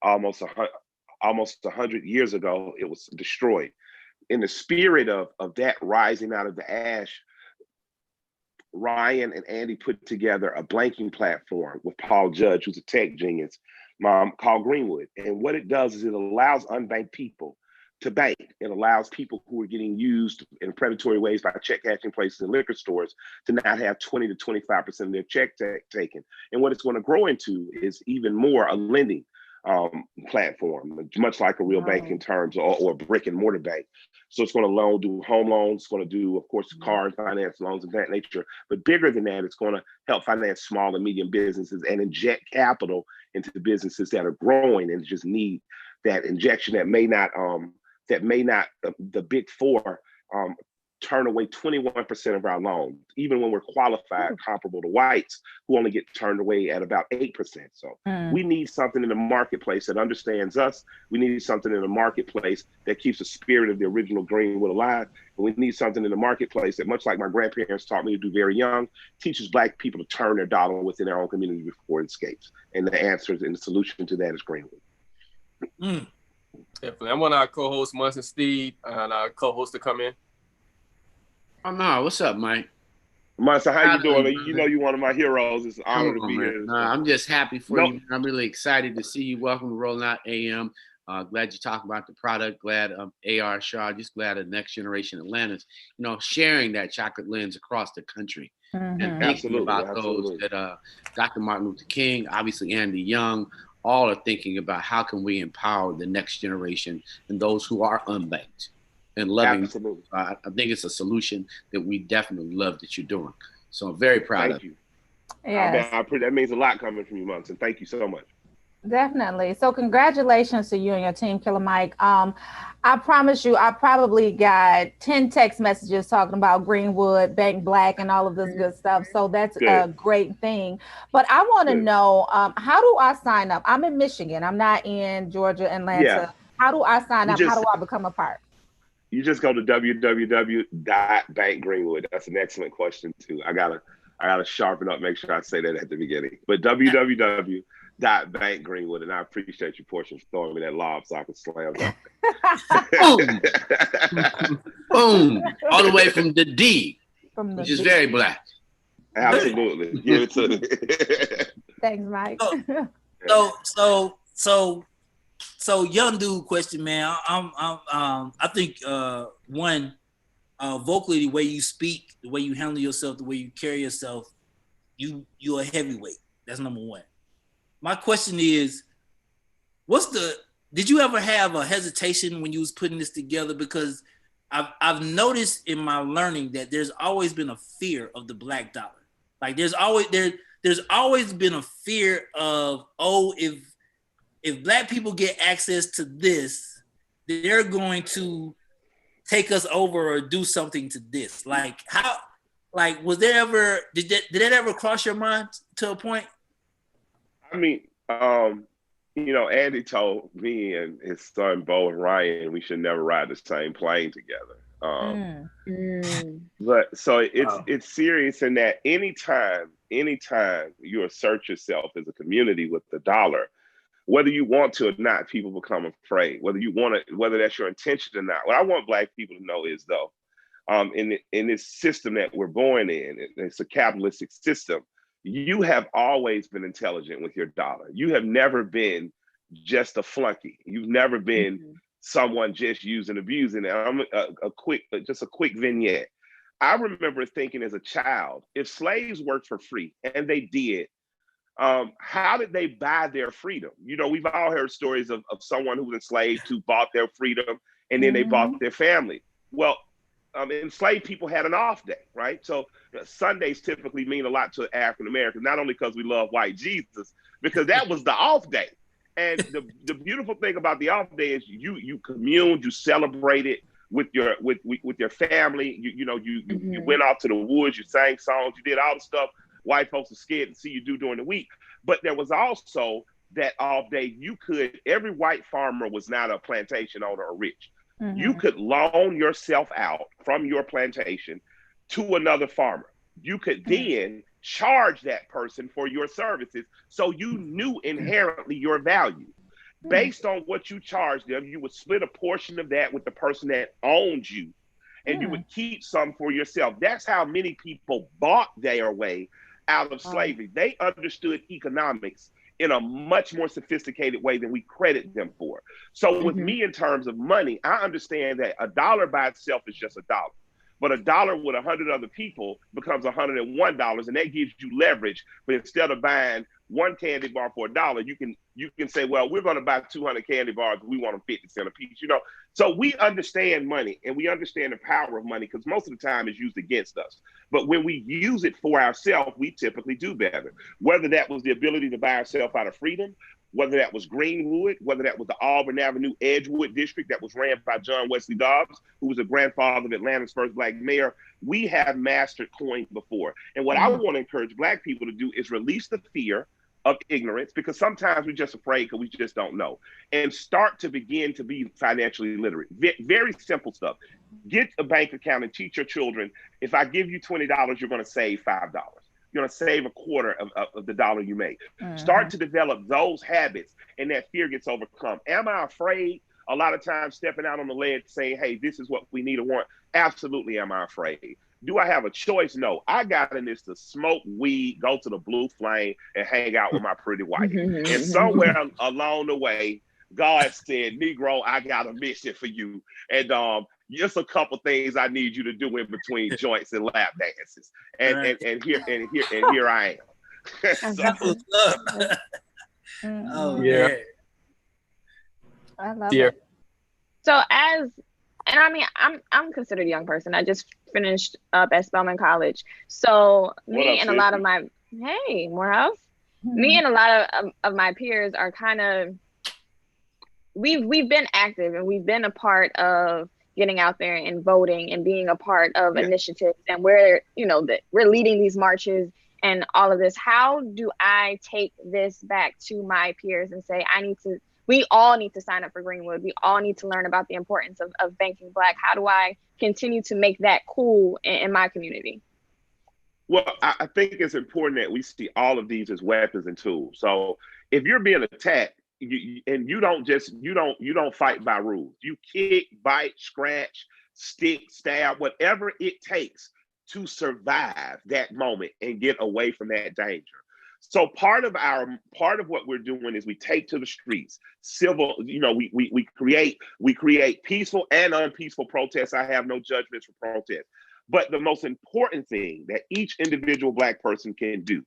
Almost 100 years ago, it was destroyed. In the spirit of that rising out of the ash, Ryan and Andy put together a blanking platform with Paul Judge, who's a tech genius, called Greenwood. And what it does is it allows unbanked people to bank. It allows people who are getting used in predatory ways by check cashing places and liquor stores to not have 20 to 25% of their check taken. And what it's going to grow into is even more a lending platform, much like a real bank in terms, or a brick and mortar bank. So it's going to do home loans. It's going to do, of course, car and finance loans of that nature. But bigger than that, it's going to help finance small and medium businesses and inject capital into the businesses that are growing and just need that injection that may not the big four turn away 21% of our loans, even when we're qualified, comparable to whites who only get turned away at about 8%. So we need something in the marketplace that understands us. We need something in the marketplace that keeps the spirit of the original Greenwood alive. And we need something in the marketplace that, much like my grandparents taught me to do very young, teaches Black people to turn their dollar within their own community before it escapes. And the answers and the solution to that is Greenwood.
Definitely. I want our co-host Munson Steve and our co-host to come in.
Oh no, what's up, Mike?
Munson, how you doing? You know you're one of my heroes. It's an honor to be here.
I'm just happy for you. I'm really excited to see you. Welcome to Rolling Out AM. Glad you talk about the product. Glad AR Shaw. Just glad the next generation Atlantis, sharing that chocolate lens across the country. And thinking about those that Dr. Martin Luther King, obviously Andy Young, all are thinking about how can we empower the next generation and those who are unbanked. And loving. I think it's a solution that we definitely love that you're doing. So I'm very proud of you.
Yes.
That means a lot coming from you, Munson. Thank you so much.
Definitely. So congratulations to you and your team, Killer Mike. I promise you, I probably got 10 text messages talking about Greenwood, Bank Black, and all of this good stuff. So that's a great thing. But I want to know, how do I sign up? I'm in Michigan. I'm not in Georgia, Atlanta. Yeah. How do I sign up? How do I become a part?
You just go to www.bankgreenwood. That's an excellent question too. I gotta sharpen up, make sure I say that at the beginning. But www.bankgreenwood, and I appreciate you, Portia, for throwing me that lob so I can slam that.
Boom! All the way from the D, which is very Black.
Absolutely. Give it to me.
Thanks, Mike.
So young dude question, man. I think one, vocally, the way you speak, the way you handle yourself, the way you carry yourself, you're a heavyweight. That's number one. My question is, did you ever have a hesitation when you was putting this together? Because I've noticed in my learning that there's always been a fear of the Black dollar. Like there's always been a fear of, if Black people get access to this, they're going to take us over or do something to this. Was there ever, did that ever cross your mind to a point?
I mean, Andy told me and his son, Bo and Ryan, we should never ride the same plane together. But so it's serious in that anytime you assert yourself as a community with the dollar, whether you want to or not, people become afraid. Whether that's your intention or not. What I want Black people to know is, though, in this system that we're born in, it's a capitalistic system. You have always been intelligent with your dollar. You have never been just a flunky. You've never been someone just using, abusing it. I'm a quick vignette. I remember thinking as a child, if slaves worked for free, and they did, how did they buy their freedom? We've all heard stories of someone who was enslaved who bought their freedom and then they bought their family. Well, enslaved people had an off day, right? So Sundays typically mean a lot to African Americans, not only because we love white Jesus, because that was the off day. And the beautiful thing about the off day is you communed, you celebrated with your family. You went out to the woods, you sang songs, you did all the stuff white folks are scared to see you do during the week. But there was also that off day every white farmer was not a plantation owner or rich. You could loan yourself out from your plantation to another farmer. You could then charge that person for your services, so you knew inherently your value. Based on what you charged them, you would split a portion of that with the person that owned you, and you would keep some for yourself. That's how many people bought their way out of slavery. They understood economics in a much more sophisticated way than we credit them for. So with me, in terms of money, I understand that a dollar by itself is just a dollar. But a dollar with 100 other people becomes $101, and that gives you leverage. But instead of buying one candy bar for $1, you can say, well, we're going to buy 200 candy bars. We want them 50 cents a piece, you know. So we understand money, and we understand the power of money, because most of the time it's used against us. But when we use it for ourselves, we typically do better. Whether that was the ability to buy ourselves out of freedom, whether that was Greenwood, whether that was the Auburn Avenue Edgewood district that was ran by John Wesley Dobbs, who was the grandfather of Atlanta's first Black mayor, we have mastered coin before. And what I want to encourage Black people to do is release the fear of ignorance, because sometimes we're just afraid because we just don't know, and start to begin to be financially literate. Very simple stuff. Get a bank account and teach your children, if I give you $20, you're going to save $5. You're going to save a quarter of the dollar you make. Start to develop those habits, and that fear gets overcome. Am I afraid? A lot of times stepping out on the ledge saying, hey, this is what we need or want. Absolutely am I afraid. Do I have a choice? No. I got in this to smoke weed, go to the Blue Flame, and hang out with my pretty wife. And somewhere along the way, God said, Negro, I got a mission for you. And just a couple things I need you to do in between joints and lap dances. And here I am.
Oh
yeah.
man.
I love
Yeah.
it.
So and I mean, I'm considered a young person. I just finished up at Spelman College. So me and a lot of my, hey, Morehouse, me and a lot of my peers are kind of, we've been active, and we've been a part of getting out there and voting and being a part of initiatives. And we're leading these marches and all of this. How do I take this back to my peers and say, we all need to sign up for Greenwood. We all need to learn about the importance of banking Black. How do I continue to make that cool in my community?
Well, I think it's important that we see all of these as weapons and tools. So if you're being attacked, you don't fight by rules. You kick, bite, scratch, stick, stab, whatever it takes to survive that moment and get away from that danger. So part of what we're doing is we take to the streets, civil, we create peaceful and unpeaceful protests. I have no judgments for protests. But the most important thing that each individual Black person can do,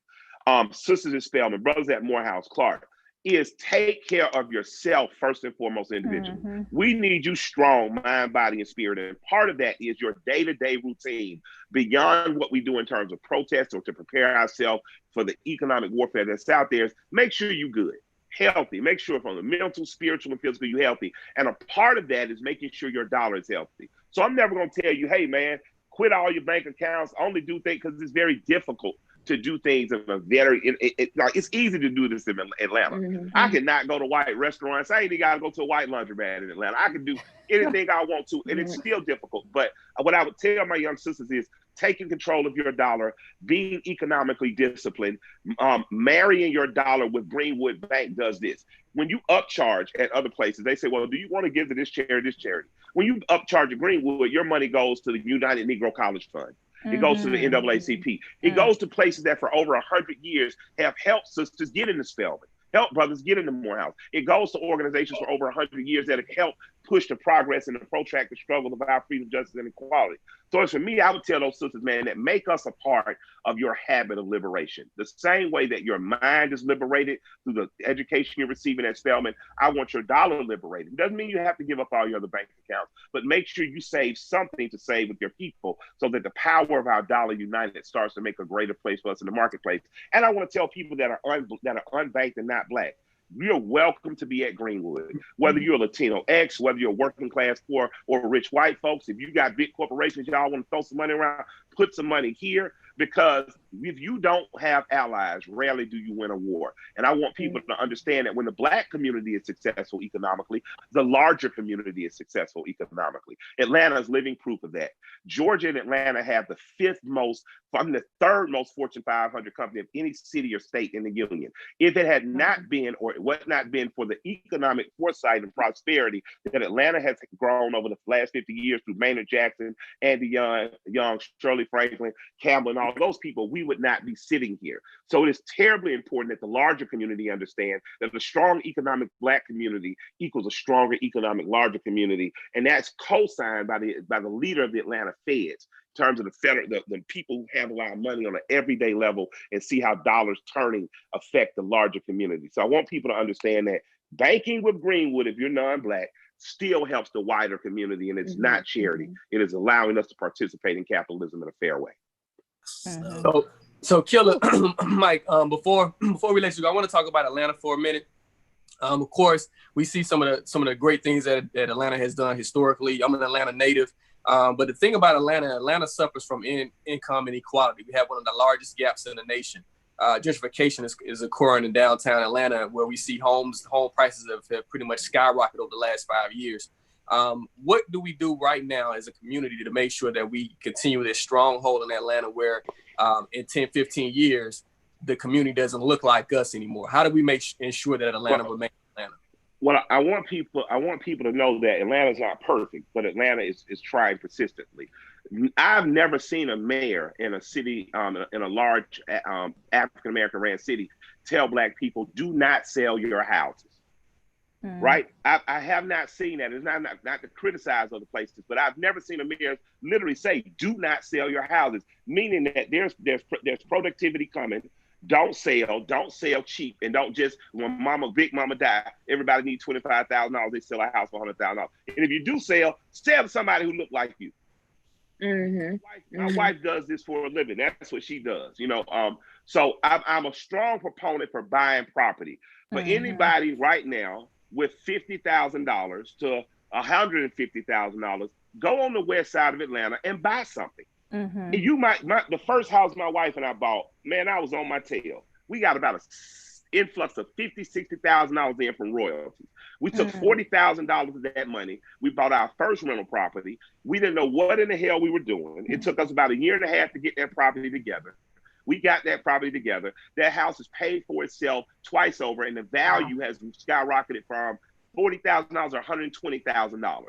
sisters at Spelman, brothers at Morehouse, Clark, is take care of yourself first and foremost individually. We need you strong, mind, body, and spirit. And part of that is your day-to-day routine beyond what we do in terms of protests or to prepare ourselves for the economic warfare that's out there. Make sure you're good, healthy. Make sure from the mental, spiritual, and physical, you're healthy. And a part of that is making sure your dollar is healthy. So I'm never going to tell you, hey, man, quit all your bank accounts, only do things, because it's very difficult to do things in a it's easy to do this in Atlanta. I cannot go to white restaurants. I ain't even got to go to a white laundromat in Atlanta. I can do anything I want to, and it's still difficult. But what I would tell my young sisters is taking control of your dollar, being economically disciplined, marrying your dollar with Greenwood Bank does this. When you upcharge at other places, they say, well, do you want to give to this charity? When you upcharge at Greenwood, your money goes to the United Negro College Fund. It goes to the NAACP. It goes to places that for over 100 years have helped sisters get into Spelman, help brothers get into Morehouse. It goes to organizations for over 100 years that have helped push the progress and the protracted struggle of our freedom, justice, and equality. So as for me, I would tell those sisters, man, that make us a part of your habit of liberation. The same way that your mind is liberated through the education you're receiving at Spelman, I want your dollar liberated. It doesn't mean you have to give up all your other bank accounts, but make sure you save something to save with your people so that the power of our dollar united starts to make a greater place for us in the marketplace. And I want to tell people that are unbanked and not Black, you're welcome to be at Greenwood. Whether you're a Latino X, whether you're working class poor or rich white folks, if you got big corporations, y'all want to throw some money around, put some money here, because if you don't have allies, rarely do you win a war. And I want people to understand that when the Black community is successful economically, the larger community is successful economically. Atlanta is living proof of that. Georgia and Atlanta have the third most Fortune 500 company of any city or state in the union. If it had not been, or it would not been for the economic foresight and prosperity that Atlanta has grown over the last 50 years through Maynard Jackson, Andy Young, Shirley Franklin, Campbell, and all those people, we would not be sitting here. So it is terribly important that the larger community understand that a strong economic Black community equals a stronger economic larger community. And that's co-signed by the leader of the Atlanta Feds in terms of the people who handle our money on an everyday level and see how dollars turning affect the larger community. So I want people to understand that banking with Greenwood, if you're non-Black, still helps the wider community, and it's not charity. It is allowing us to participate in capitalism in a fair way.
So Killer, Mike, before we let you go, I want to talk about Atlanta for a minute. Of course, we see some of the great things that Atlanta has done historically. I'm an Atlanta native, but the thing about Atlanta suffers from income inequality. We have one of the largest gaps in the nation. Gentrification is occurring in downtown Atlanta, where we see home prices have pretty much skyrocketed over the last 5 years. What do we do right now as a community to make sure that we continue this stronghold in Atlanta where in 10, 15 years, the community doesn't look like us anymore? How do we ensure that Atlanta remains Atlanta?
Well, I want people to know that Atlanta's not perfect, but Atlanta is trying persistently. I've never seen a mayor in a city, in a large African-American ran city, tell Black people, do not sell your houses. Right? I have not seen that. It's not to criticize other places, but I've never seen a mayor literally say, do not sell your houses, meaning that there's productivity coming. Don't sell cheap, and don't just, when Big Mama die, everybody needs $25,000, they sell a house for $100,000. And if you do sell to somebody who look like you. My wife does this for a living. That's what she does, So I'm a strong proponent for buying property. For anybody right now with $50,000 to $150,000, go on the west side of Atlanta and buy something. You the first house my wife and I bought, man, I was on my tail. We got about an influx of $50,000, $60,000 in from royalties. We took $40,000 of that money. We bought our first rental property. We didn't know what in the hell we were doing. It took us about 1.5 years to get that property together. We got that property together. That house is paid for itself twice over, and the value has skyrocketed from $40,000 to $120,000.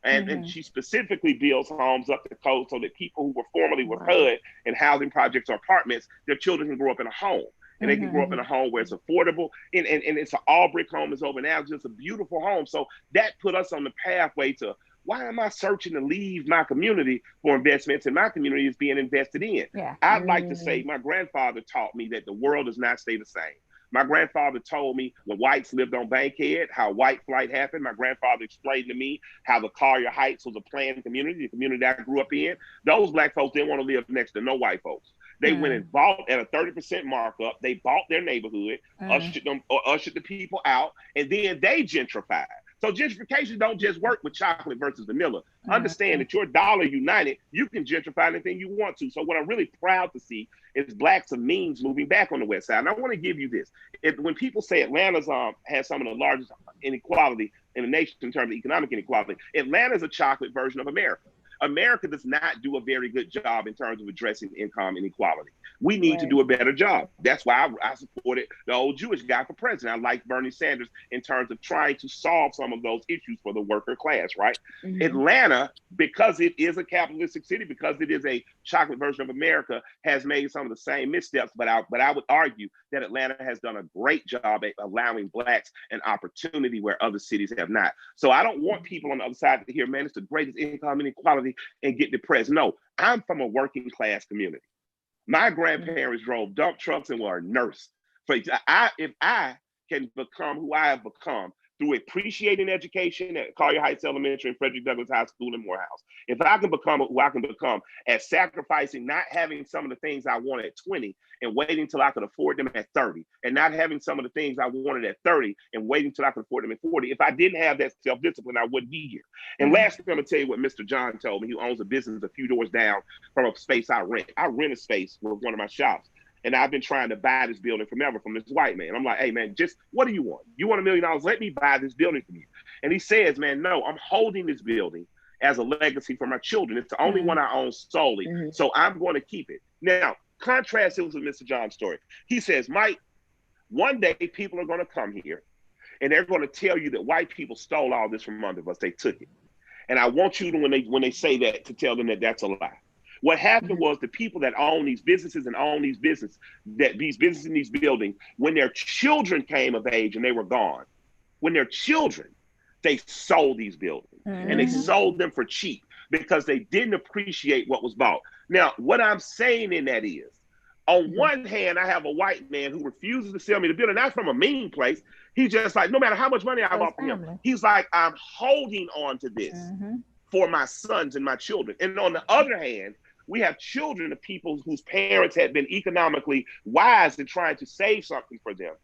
And she specifically builds homes up the coast so that people who were formerly with HUD and housing projects or apartments, their children can grow up in a home. And they can grow up in a home where it's affordable. And it's an all brick home. It's over now. It's just a beautiful home. So that put us on the pathway to, why am I searching to leave my community for investments, and my community is being invested in? I'd like to say my grandfather taught me that the world does not stay the same. My grandfather told me when whites lived on Bankhead, how white flight happened. My grandfather explained to me how the Collier Heights was a planned community, the community that I grew up in. Those Black folks didn't want to live next to no white folks. They went and bought at a 30% markup. They bought their neighborhood, ushered the people out, and then they gentrified. So gentrification don't just work with chocolate versus vanilla. Understand that your dollar united, you can gentrify anything you want to. So what I'm really proud to see is Blacks of means moving back on the west side. And I want to give you this. When people say Atlanta's has some of the largest inequality in the nation in terms of economic inequality, Atlanta's a chocolate version of America. America does not do a very good job in terms of addressing income inequality. We need to do a better job. That's why I supported the old Jewish guy for president. I like Bernie Sanders in terms of trying to solve some of those issues for the worker class, right? Atlanta, because it is a capitalistic city, because it is a chocolate version of America, has made some of the same missteps. But I would argue that Atlanta has done a great job at allowing Blacks an opportunity where other cities have not. So I don't want people on the other side to hear, man, it's the greatest income inequality and get depressed. No, I'm from a working class community. My grandparents drove dump trucks and were a nurse. So if I can become who I have become through appreciating education at Collier Heights Elementary and Frederick Douglass High School in Morehouse, if I can become who I can become at sacrificing not having some of the things I wanted at 20 and waiting till I could afford them at 30, and not having some of the things I wanted at 30 and waiting till I could afford them at 40, if I didn't have that self-discipline, I wouldn't be here. And lastly, I'm gonna tell you what Mr. John told me. He owns a business a few doors down from a space I rent. I rent a space with one of my shops. And I've been trying to buy this building forever from this white man. I'm like, hey, man, just what do you want? You want $1 million? Let me buy this building from you. And he says, man, no, I'm holding this building as a legacy for my children. It's the only one I own solely. So I'm going to keep it. Now, contrast it with Mr. John's story. He says, Mike, one day people are going to come here and they're going to tell you that white people stole all this from under us. They took it. And I want you to, when they say that, to tell them that that's a lie. What happened was the people that own these businesses and own these businesses in these buildings, when their children came of age and they were gone, when their children, they sold these buildings and they sold them for cheap because they didn't appreciate what was bought. Now, what I'm saying in that is, on one hand, I have a white man who refuses to sell me the building, not from a mean place. He's just like, no matter how much money I bought from him, he's like, I'm holding on to this for my sons and my children. And on the other hand, we have children of people whose parents had been economically wise in trying to save something for them.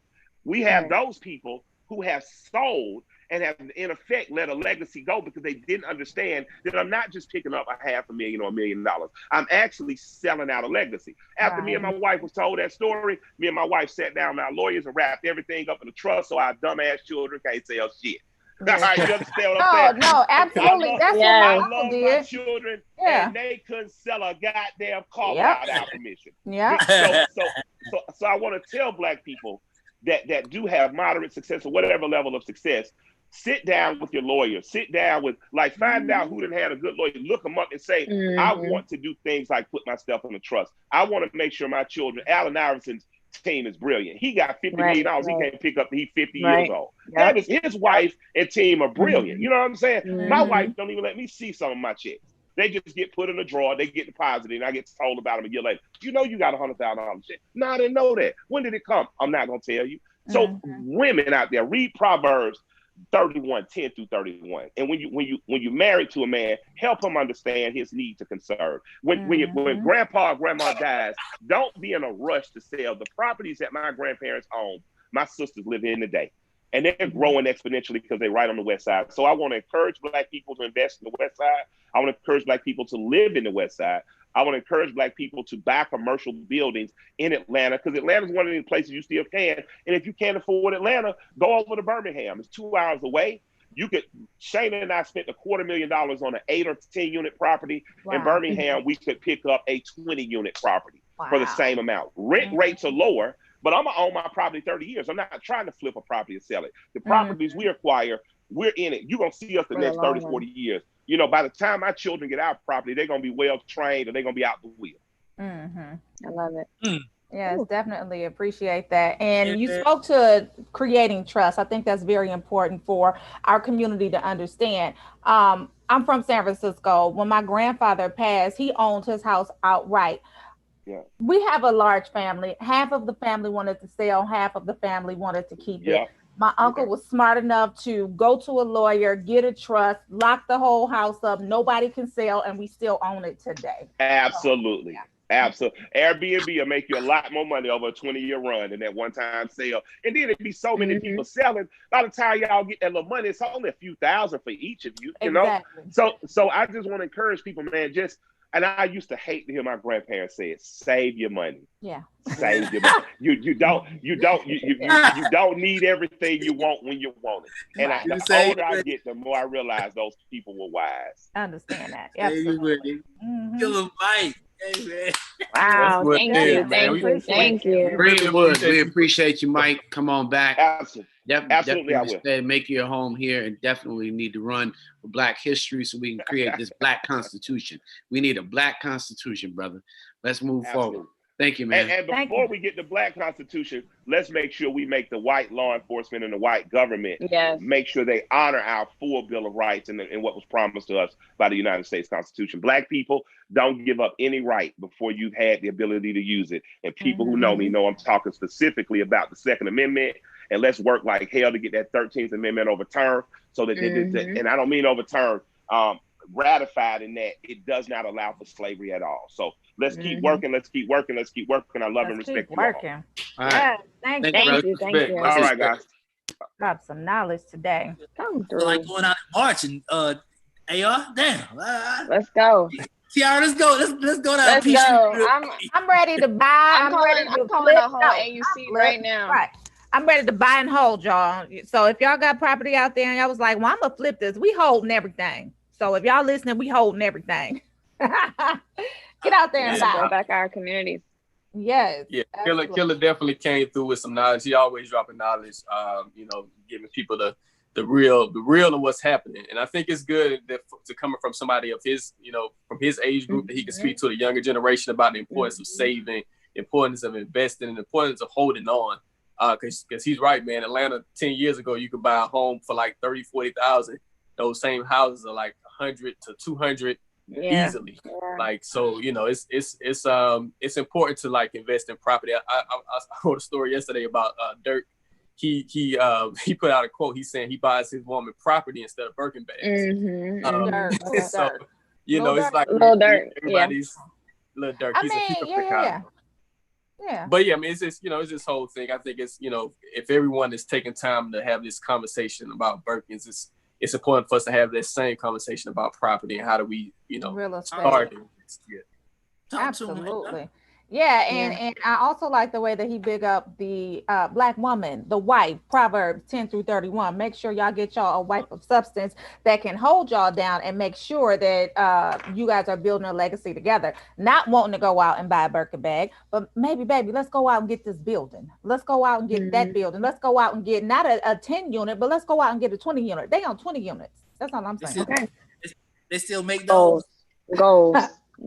We have those people who have sold and have, in effect, let a legacy go because they didn't understand that I'm not just picking up $500,000 or $1 million. I'm actually selling out a legacy. After me and my wife was told that story, me and my wife sat down with our lawyers and wrapped everything up in a trust so our dumbass children can't sell shit. All right, you understand what I'm saying?
No, absolutely. That's what my uncle did.
My children, and they couldn't sell a goddamn car without our permission. So I want to tell Black people that do have moderate success or whatever level of success, sit down with your lawyer, sit down with, like, find out who done had a good lawyer, look them up and say, I want to do things like put my stuff in a trust. I want to make sure my children, Allen Iverson's team is brilliant. He got $50 million. He can't pick up, he's 50 years old. That is, his wife and team are brilliant. You know what I'm saying? My wife don't even let me see some of my checks. They just get put in a drawer, they get deposited, and I get told about them a year later. You know you got $100,000 check. No, I didn't know that. When did it come? I'm not going to tell you. So women out there, read Proverbs 31:10-31. And when you married to a man, help him understand his need to conserve. When grandpa or grandma dies, don't be in a rush to sell the properties that my grandparents own. My sisters live in today, and they're growing exponentially because they're right on the West Side. So I want to encourage Black people to invest in the West Side. I want to encourage Black people to live in the West Side. I want to encourage Black people to buy commercial buildings in Atlanta, because Atlanta is one of the places you still can. And if you can't afford Atlanta, go over to Birmingham. It's 2 hours away. You could, Shayna and I spent $250,000 on an 8 or 10 unit property. In Birmingham, we could pick up a 20 unit property for the same amount. Rent rates are lower, but I'm gonna own my property 30 years. I'm not trying to flip a property and sell it. The properties we acquire, we're in it. You're gonna see us the next 30, 40 years. You know, by the time my children get our property, they're going to be well trained and they're going to be out the wheel.
I love it.
Yes, definitely appreciate that. And you spoke to creating trust. I think that's very important for our community to understand. I'm from San Francisco. When my grandfather passed, he owned his house outright. We have a large family. Half of the family wanted to sell, half of the family wanted to keep it. My uncle was smart enough to go to a lawyer, get a trust, lock the whole house up. Nobody can sell, and we still own it today.
Absolutely. Absolutely. Airbnb will make you a lot more money over a 20-year run than that one-time sale. And then it'd be so many people selling. By the time y'all get that little money, it's only a few thousand for each of you, you know? So I just want to encourage people, man, and I used to hate to hear my grandparents say it, save your money. Save your money. You don't need everything you want when you want it. And the older I get, the more I realize those people were wise.
I understand that. Absolutely.
Kill Mike. Hey, man.
Wow. Thank you.
We appreciate you, Mike. Come on back.
Absolutely, I will.
Make your home here, and definitely need to run for Black history so we can create this Black Constitution. We need a Black Constitution, brother. Let's move forward. Thank you, man.
And before we get the Black Constitution, let's make sure we make the white law enforcement and the white government make sure they honor our full Bill of Rights and what was promised to us by the United States Constitution. Black people, don't give up any right before you've had the ability to use it. And people who know me know I'm talking specifically about the Second Amendment. And let's work like hell to get that 13th Amendment overturned so that, and I don't mean overturned, ratified in that it does not allow for slavery at all. So let's keep working. Let's keep working. Let's keep working. I love and respect you all.
All right.
Thank you.
All right, guys.
Got some knowledge today.
Come through. Like going out in March and AR, damn.
Let's go.
Tiara, let's go. Let's go down.
Let's go.
I'm ready to buy. I'm
calling a whole AUC right now.
Right. I'm ready to buy and hold, y'all. So if y'all got property out there and y'all was like, well, I'm gonna flip this, we holding everything. So if y'all listening, we holding everything. Get out there and buy.
Go back our communities.
Yes.
Yeah, Killer definitely came through with some knowledge. He always dropping knowledge, giving people the the real of what's happening. And I think it's good that to coming from somebody of his, from his age group, that he can speak to the younger generation about the importance of saving, the importance of investing, and the importance of holding on. Because he's right, man. Atlanta 10 years ago, you could buy a home for like 30, 40,000. Those same houses are like 100 to 200 easily. Yeah. Like, so, it's important to like invest in property. I heard a story yesterday about Dirk. He put out a quote. He's saying he buys his woman property instead of Birkin bags. So it's like
Little Dirk.
Everybody's Little Dirk. He's a
yeah.
But yeah, I mean, it's just, it's this whole thing. I think it's, if everyone is taking time to have this conversation about Birkins, it's important for us to have that same conversation about property and how do we, start it. Yeah.
Absolutely. Yeah, and I also like the way that he big up the Black woman, the wife, Proverbs 10-31. Make sure y'all get y'all a wife of substance that can hold y'all down and make sure that you guys are building a legacy together. Not wanting to go out and buy a Birkin bag, but maybe, baby, let's go out and get this building. Let's go out and get that building. Let's go out and get not a 10 unit, but let's go out and get a 20 unit. They on 20 units. That's all I'm saying.
They still make those.
Goals.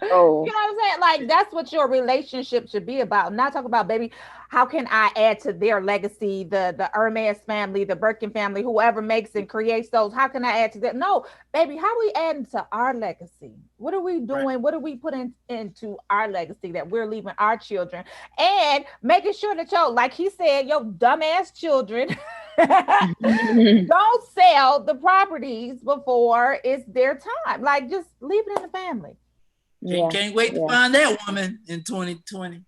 Oh, you know what I'm saying? Like, that's what your relationship should be about. Not talk about, baby, how can I add to their legacy? The Hermes family, the Birkin family, whoever makes and creates those. How can I add to that? No, baby, how we adding to our legacy? What are we doing? Right. What are we putting into our legacy that we're leaving our children? And making sure that like he said, your dumbass children don't sell the properties before it's their time. Like, just leave it in the family.
Can't wait to find that woman in 2020.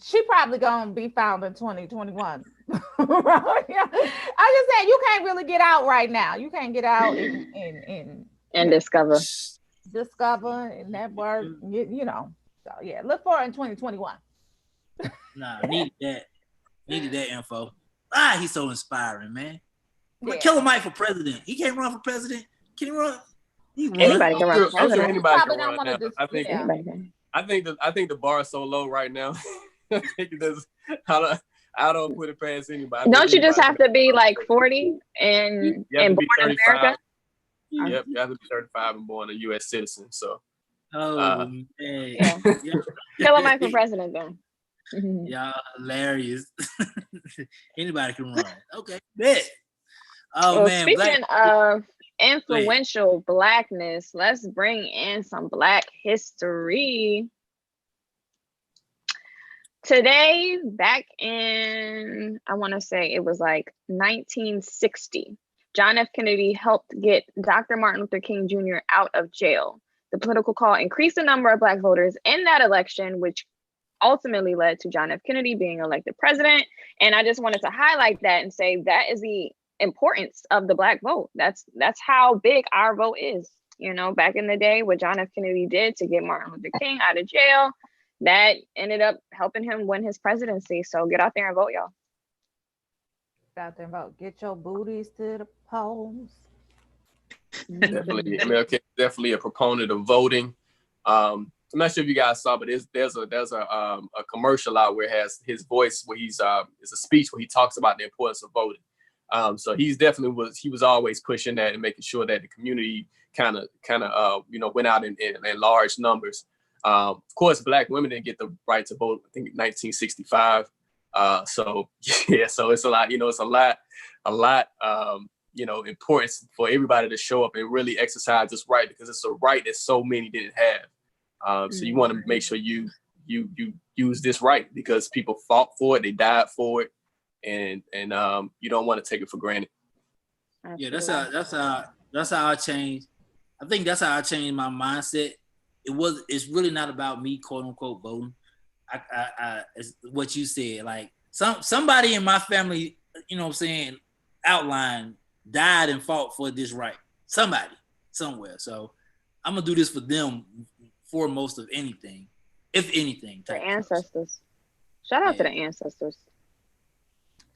She probably gonna be found in 2021. I'm just saying, you can't really get out right now. You can't get out
and discover
and network. So yeah, look for it in 2021.
Needed that info. He's so inspiring, man.
Yeah.
Killer Mike for president. He can't run for president. Can he run?
Anybody can run.
I'm sure anybody can run now. I think the bar is so low right now. I don't put it past anybody.
Don't you just have to be like 40 and born in America?
Yep, you have to be 35 and born a U.S. citizen. So,
man.
Killer Mike for president, then.
Y'all hilarious. Anybody can run. Okay, bet. Oh, man.
Speaking of influential Blackness, let's bring in some Black history. Today, back in, I want to say it was like 1960, John F. Kennedy helped get Dr. Martin Luther King Jr. out of jail. The political call increased the number of Black voters in that election, which ultimately led to John F. Kennedy being elected president. And I just wanted to highlight that and say that is the importance of the Black vote. That's how big our vote is. Back in the day, what John F. Kennedy did to get Martin Luther King out of jail, that ended up helping him win his presidency. So get out there and vote, y'all.
Get out there and vote. Get your booties to the polls.
Definitely, MLK is definitely a proponent of voting. I'm not sure if you guys saw, but there's a commercial out where it has his voice, where it's a speech where he talks about the importance of voting. So he was always pushing that and making sure that the community kind of went out in large numbers. Of course, Black women didn't get the right to vote, I think, in 1965. So it's a lot, it's a lot, importance for everybody to show up and really exercise this right, because it's a right that so many didn't have. So you want to make sure you use this right, because people fought for it, they died for it, and you don't want to take it for granted.
Yeah, that's how I changed. I think that's how I changed my mindset. It's really not about me, quote unquote, voting. It's what you said, like somebody in my family, outline died and fought for this right. Somebody, somewhere. So I'm gonna do this for them foremost of anything, if anything.
The ancestors. Shout out to the ancestors.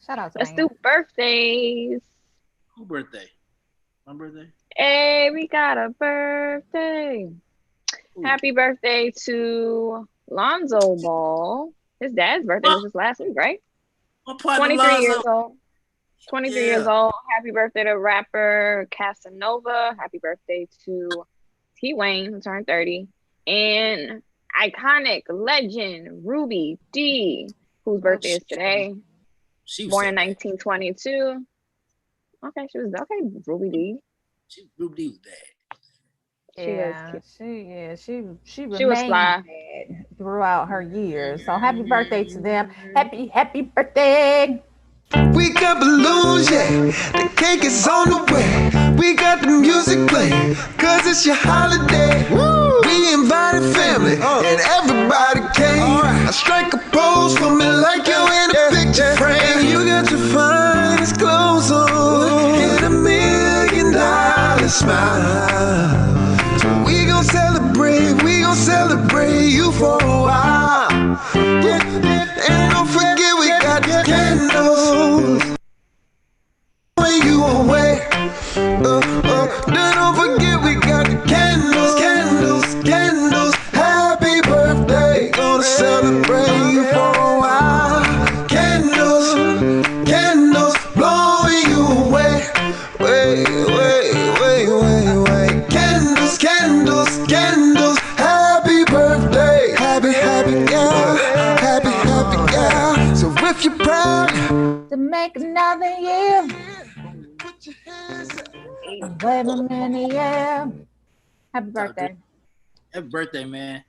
Shout out to
Let's do birthdays.
Who birthday? My birthday?
Hey, we got a birthday. Ooh. Happy birthday to Lonzo Ball. His dad's birthday was just last week, right? 23 years old. 23 years old. Happy birthday to rapper Casanova. Happy birthday to T Wayne, who turned 30. And iconic legend Ruby D, whose birthday is today. She was born in 1922. Okay, she was okay. Ruby D.
Ruby D was bad.
She remained bad throughout her years. So happy birthday to them. Happy birthday.
We got balloons, yeah. The cake is on the way. We got the music playing, cause it's your holiday. Woo! We invited family, and everybody came. I strike a pose for me like you in a picture frame. You got your finest clothes on, and $1 million smile. So we gon' celebrate you for a while. And don't forget we got the candles when you away. Don't forget we got the candles. Happy birthday, gonna celebrate you for a while. Candles, blowing you away. Wait. Candles. Happy birthday, happy girl. So if you're proud
to make another year, wait a minute, yeah. Happy birthday.
Happy birthday, man.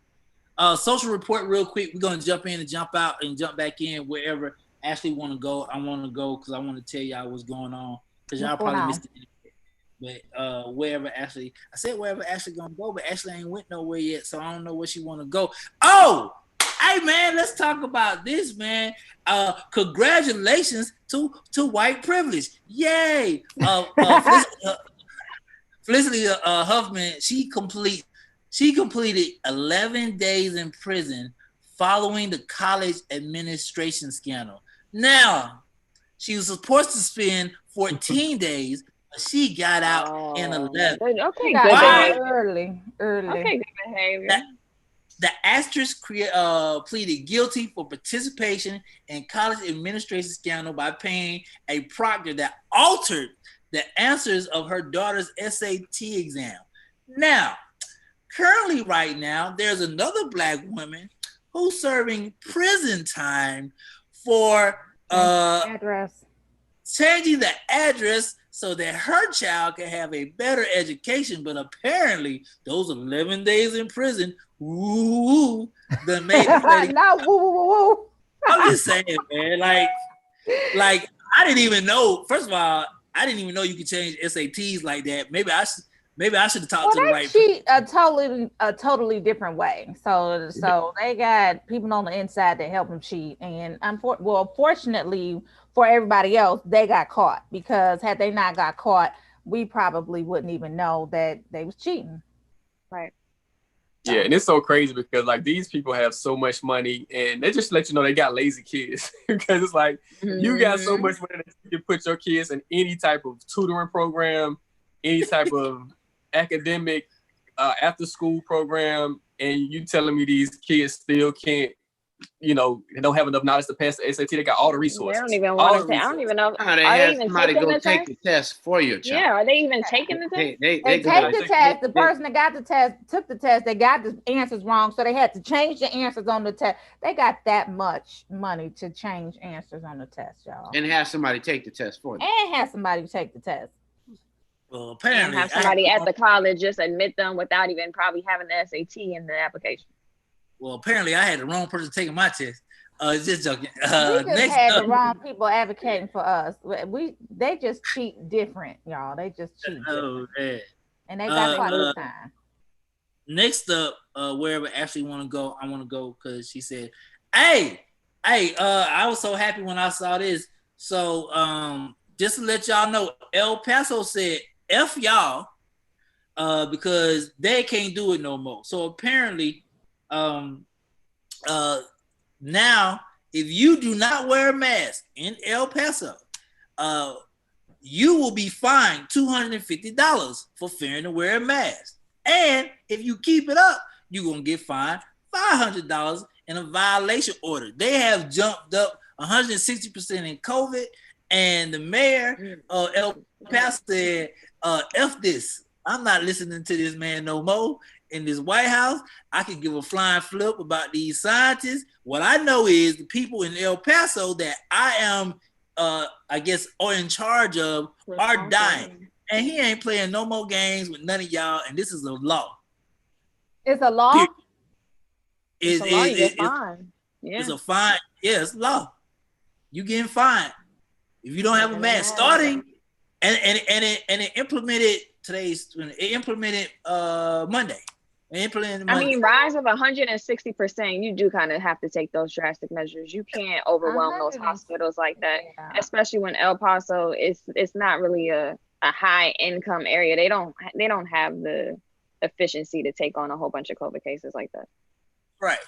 Social report real quick. We're gonna jump in and jump out and jump back in wherever Ashley want to go. I want to go because I want to tell y'all what's going on because y'all probably missed it. But wherever Ashley gonna go, but Ashley ain't went nowhere yet, so I don't know where she want to go. Oh, hey man, let's talk about this, man. Congratulations to white privilege, yay! Felicity Huffman, she completed 11 days in prison following the college administration scandal. Now, she was supposed to spend 14 days. She got out in 11.
Okay,
good. Early.
Okay, good behavior.
The actress pleaded guilty for participation in college administration scandal by paying a proctor that altered the answers of her daughter's SAT exam. Now, currently right now, there's another Black woman who's serving prison time for changing the address so that her child can have a better education, but apparently those 11 days in prison, woo, the made
not woo.
I'm just saying, man. Like I didn't even know. First of all, I didn't even know you could change SATs like that. Maybe I should have talked to the right
people. a totally different way. So they got people on the inside that help them cheat, and fortunately for everybody else, they got caught, because had they not got caught, we probably wouldn't even know that they was cheating.
Right.
Yeah, and it's so crazy because like these people have so much money and they just let you know they got lazy kids because it's like you got so much money that you can put your kids in any type of tutoring program, any type of academic after school program, and you telling me these kids still can't, they don't have enough knowledge to pass the SAT. They got all the resources.
They don't even want to. I don't even know.
Are they even somebody go take the test for your child?
Yeah, are they even taking the test?
They take the test. The person that got the test took the test. They got the answers wrong, so they had to change the answers on the test. They got that much money to change answers on the test, y'all.
And have somebody take the test for them.
And have somebody take the test.
Well, apparently,
and have somebody at the college just admit them without even probably having the SAT in the application.
Well, apparently I had the wrong person taking my test. Just joking.
We just had the wrong people advocating for us. They just cheat different, y'all. They just cheat different.
Oh, man.
And they got quite a time.
Next up, wherever Ashley want to go, I want to go because she said, hey, I was so happy when I saw this. So just to let y'all know, El Paso said, F y'all, because they can't do it no more. So apparently, now, if you do not wear a mask in El Paso, you will be fined $250 for failing to wear a mask. And if you keep it up, you're going to get fined $500 in a violation order. They have jumped up 160% in COVID, And the mayor of El Paso said, F this. I'm not listening to this man no more. In this White House, I could give a flying flip about these scientists. What I know is the people in El Paso that I am, I guess, are in charge of are dying. And he ain't playing no more games with none of y'all. And this is a law.
It's a law?
It's a law, you get fined. Yeah.
It's a fine. Yeah, it's law. You getting fined if you don't have a mask. Starting and it implemented Monday.
I mean, rise of 160%. You do kind of have to take those drastic measures. You can't overwhelm those hospitals like that, especially when El Paso it's not really a high income area. They don't have the efficiency to take on a whole bunch of COVID cases like that.
Right.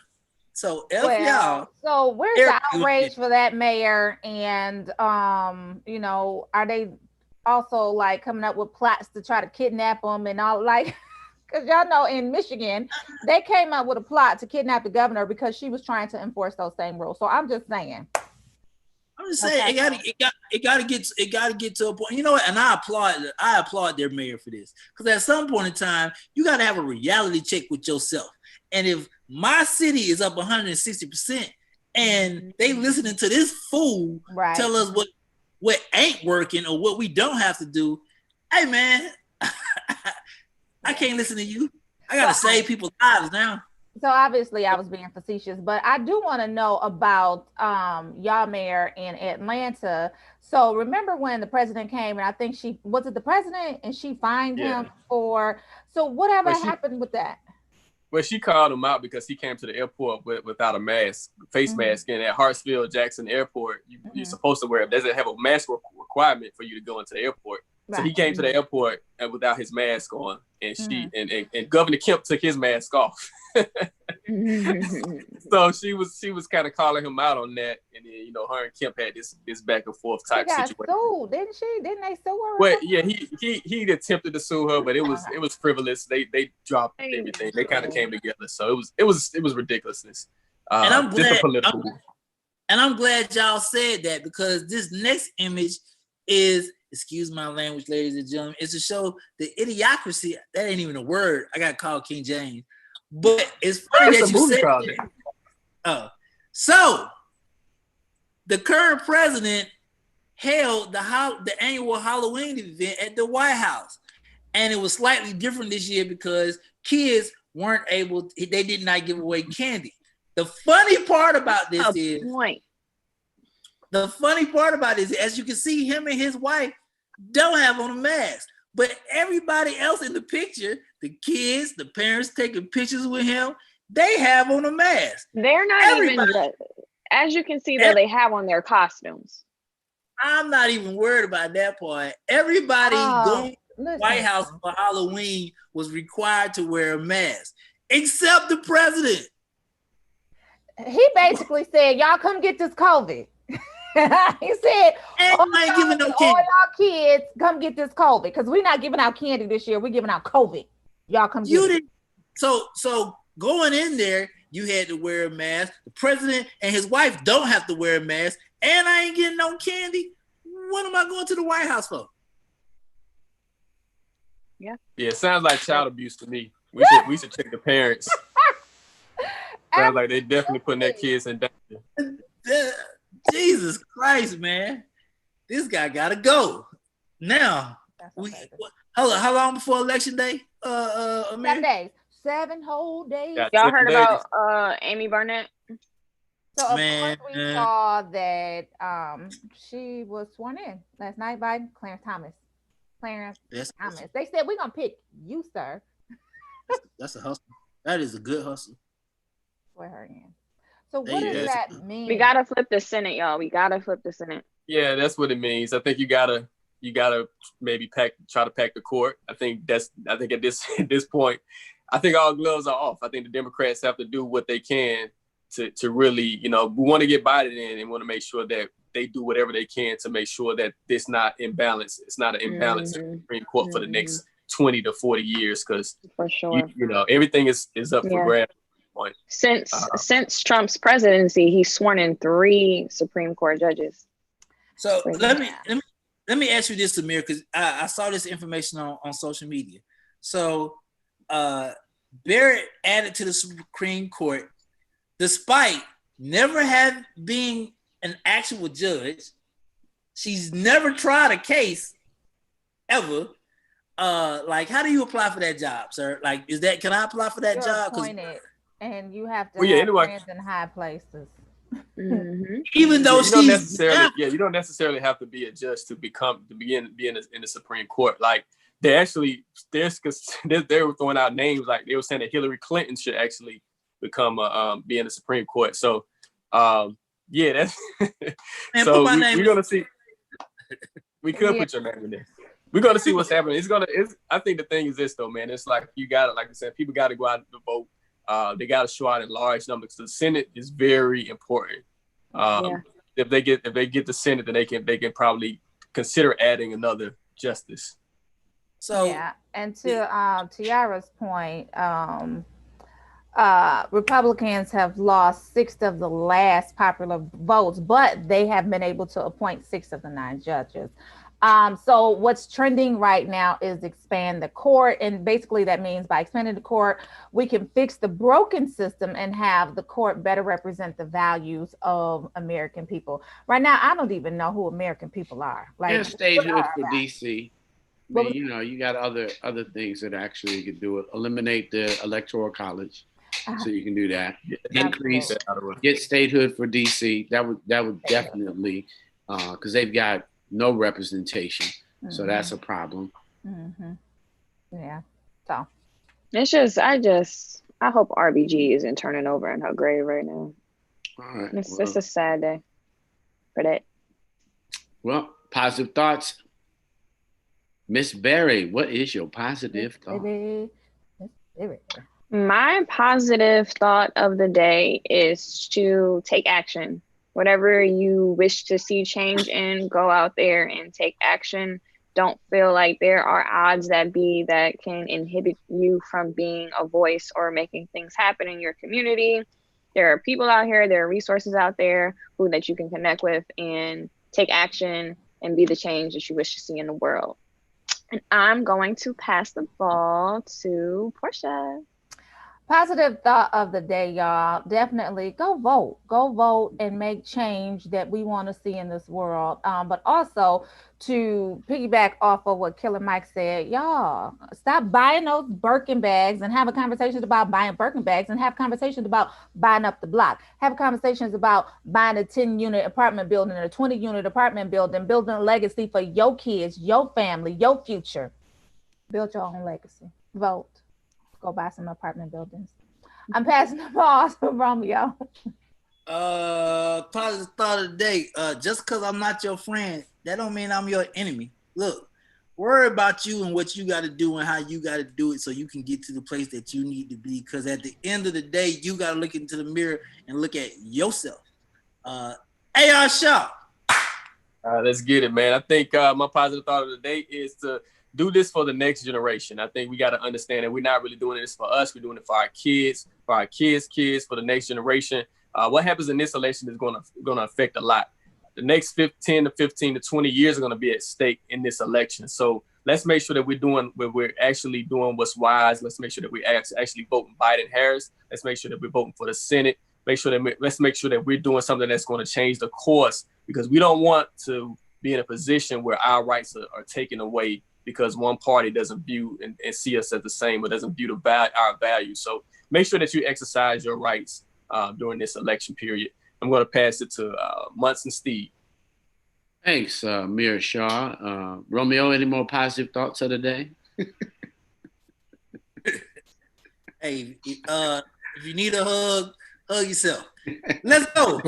So y'all.
So where's the outrage for that mayor? And you know, are they also like coming up with plots to try to kidnap them and all, like? Because y'all know in Michigan, they came up with a plot to kidnap the governor because she was trying to enforce those same rules. So I'm just saying.
It gotta get to a point. You know what? And I applaud their mayor for this. Because at some point in time, you gotta have a reality check with yourself. And if my city is up 160% and they listening to this fool tell us what ain't working or what we don't have to do, hey man. I can't listen to you. I gotta save people's lives now.
So obviously I was being facetious, but I do want to know about y'all mayor in Atlanta. So remember when the president came and I think was it the president and she fined him for, so whatever happened with that?
Well, she called him out because he came to the airport without a mask, face mask. And at Hartsfield Jackson Airport, you're supposed to wear it. Doesn't have a mask requirement for you to go into the airport. So he came to the airport without his mask on, and and Governor Kemp took his mask off. So she was kind of calling him out on that, and then her and Kemp had this back and forth type situation.
Sued, didn't she? Didn't they sue her?
Well, yeah, he attempted to sue her, but it was frivolous. They dropped everything. They kind of came together, so it was ridiculousness.
And I'm glad y'all said that, because this next image is, excuse my language, ladies and gentlemen, is to show the idiocracy. That ain't even a word. I got to call King James. But it's funny that you said that. Oh, so the current president held the annual Halloween event at the White House. And it was slightly different this year because kids weren't able, they did not give away candy. The funny part about this as you can see, him and his wife don't have on a mask. But everybody else in the picture, the kids, the parents taking pictures with him, they have on a mask.
They're not even, as you can see, though, they have on their costumes.
I'm not even worried about that part. Everybody going to the White House for Halloween was required to wear a mask, except the president.
He basically said, y'all come get this COVID. He said, all y'all kids, come get this COVID, because we're not giving out candy this year. We're giving out COVID. Y'all come get it.
So going in there, you had to wear a mask. The president and his wife don't have to wear a mask, and I ain't getting no candy. What am I going to the White House for?
Yeah, it sounds like child abuse to me. We should check the parents. Sounds like they definitely putting their kids in danger.
Jesus Christ, man. This guy gotta go. Now, how long before election day?
7 days. 7 whole days.
Y'all heard about Amy Barnett?
So of course we saw that she was sworn in last night by Clarence Thomas. Thomas. They said, we're gonna pick you, sir.
That's a hustle. That is a good hustle.
Swear her in. So what does that mean?
We gotta flip the Senate, y'all. We gotta flip the Senate.
Yeah, that's what it means. I think you gotta maybe try to pack the court. I think at this point, I think all gloves are off. I think the Democrats have to do what they can to really, we want to get Biden in and want to make sure that they do whatever they can to make sure that it's not imbalance. It's not an imbalance in the Supreme Court for the next 20 to 40 years, because
for sure,
everything is up for grabs.
Since Trump's presidency, he's sworn in 3 Supreme Court judges.
So let me ask you this, Amir, because I saw this information on social media. So Barrett added to the Supreme Court, despite never being an actual judge. She's never tried a case ever. Like, how do you apply for that job, sir? Like, can I apply for that
You're
job?
appointed, and you have to
have
anyway, friends in high places.
Mm-hmm.
Even though
you don't necessarily have to be a judge to be in the Supreme Court. Like they're throwing out names, like they were saying that Hillary Clinton should actually become be in the Supreme Court. So yeah, that's
Man,
so we're gonna see. We could put your name in there. We're gonna see what's happening. I think the thing is this though, man. It's like like I said, people gotta go out and vote. They gotta show out in large numbers. The Senate is very important. If they get the Senate, then they can probably consider adding another justice.
So yeah, and to Tiara's point, Republicans have lost 6 of the last popular votes, but they have been able to appoint 6 of the 9 judges. So what's trending right now is expand the court. And basically that means by expanding the court, we can fix the broken system and have the court better represent the values of American people. Right now, I don't even know who American people are.
Like statehood for DC. I mean, you got other things that actually could do it. Eliminate the electoral college. So you can do that. Increase, get statehood for DC. That would definitely, because they've got no representation. Mm-hmm. So that's a problem.
Mm-hmm. Yeah. So
it's just, I hope RBG isn't turning over in her grave right now.
All right.
It's a sad day for that.
Well, positive thoughts. Miss Berry, what is your positive thought?
My positive thought of the day is to take action. Whatever you wish to see change in, go out there and take action. Don't feel like there are odds that can inhibit you from being a voice or making things happen in your community. There are people out here, there are resources out there that you can connect with and take action and be the change that you wish to see in the world. And I'm going to pass the ball to Portia.
Positive thought of the day, y'all. Definitely go vote and make change that we want to see in this world. But also to piggyback off of what Killer Mike said, y'all stop buying those Birkin bags and have a conversation about buying Birkin bags and have conversations about buying up the block. Have conversations about buying a 10-unit apartment building or a 20-unit apartment building, building a legacy for your kids, your family, your future. Build your own legacy. Vote. Go buy some apartment buildings. I'm passing the ball to Romeo.
Positive thought of the day. Just because I'm not your friend, that don't mean I'm your enemy. Look, worry about you and what you got to do and how you got to do it so you can get to the place that you need to be. Because at the end of the day, you got to look into the mirror and look at yourself. A.R. Shaw.
Let's get it, man. I think my positive thought of the day is to do this for the next generation. I think we got to understand that we're not really doing this for us. We're doing it for our kids, for the next generation. What happens in this election is going to affect a lot. The next 10 to 15 to 20 years are going to be at stake in this election. So let's make sure that we're actually doing what's wise. Let's make sure that we actually voting Biden-Harris. Let's make sure that we're voting for the Senate. Let's make sure that we're doing something that's going to change the course, because we don't want to be in a position where our rights are taken away because one party doesn't view and see us as the same, or doesn't view our values. So make sure that you exercise your rights during this election period. I'm going to pass it to Munson Steve.
Thanks, Mira Shaw. Romeo, any more positive thoughts of the day?
Hey, if you need a hug yourself. Let's go.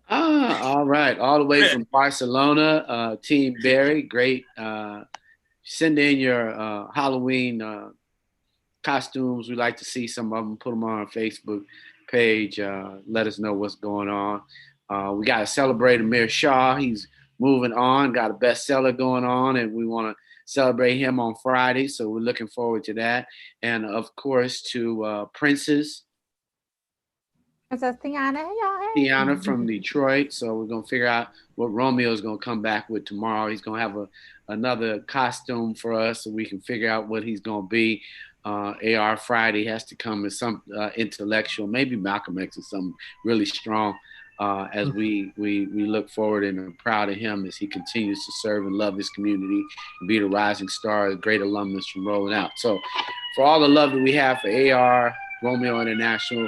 All right. All the way from Barcelona, Team Barry. Great. Send in your Halloween costumes. We'd like to see some of them. Put them on our Facebook page. Let us know what's going on. We got to celebrate Amir Shaw. He's moving on. Got a bestseller going on, and we want to celebrate him on Friday. So we're looking forward to that. And, of course, to Princess.
Princess Tiana, hey y'all, hey.
Tiana from Detroit. So we're gonna figure out what Romeo is gonna come back with tomorrow. He's gonna have another costume for us, so we can figure out what he's gonna be. AR Friday has to come as some intellectual, maybe Malcolm X is something really strong. As we look forward and are proud of him as he continues to serve and love his community and be the rising star, a great alumnus from Rolling Out. So for all the love that we have for AR, Romeo International,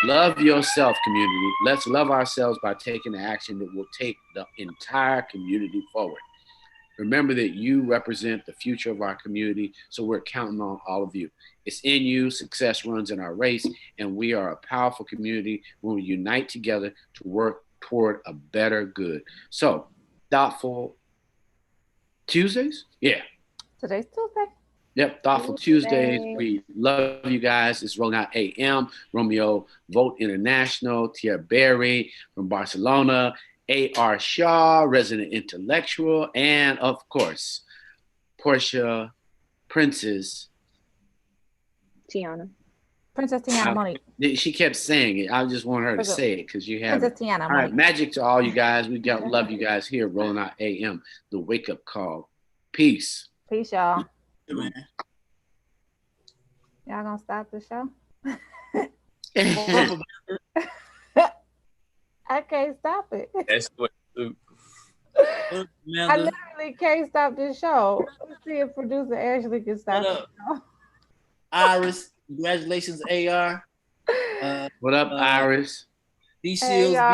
love yourself, community. Let's love ourselves by taking the action that will take the entire community forward. Remember that you represent the future of our community, so we're counting on all of you. It's in you. Success runs in our race, and we are a powerful community when we unite together to work toward a better good. So, Thoughtful Tuesdays? Yeah.
Today's Tuesday.
Yep, Thoughtful Tuesdays. We love you guys. It's Rolling Out AM, Romeo Vote International, Tia Berry from Barcelona, A.R. Shaw, resident intellectual, and of course, Portia Princess
Tiana.
Princess Tiana Monique.
She kept saying it. I just want her to say it because you have
Princess Tiana.
All right, magic to all you guys. We got love you guys here. Rolling Out AM, the wake up call. Peace.
Peace, y'all.
Yeah, man.
Y'all gonna stop the show? I can't stop it.
That's what.
I literally can't stop this show. Let's see if producer Ashley can stop the show.
Iris, congratulations, AR.
What up, Iris?
These shields.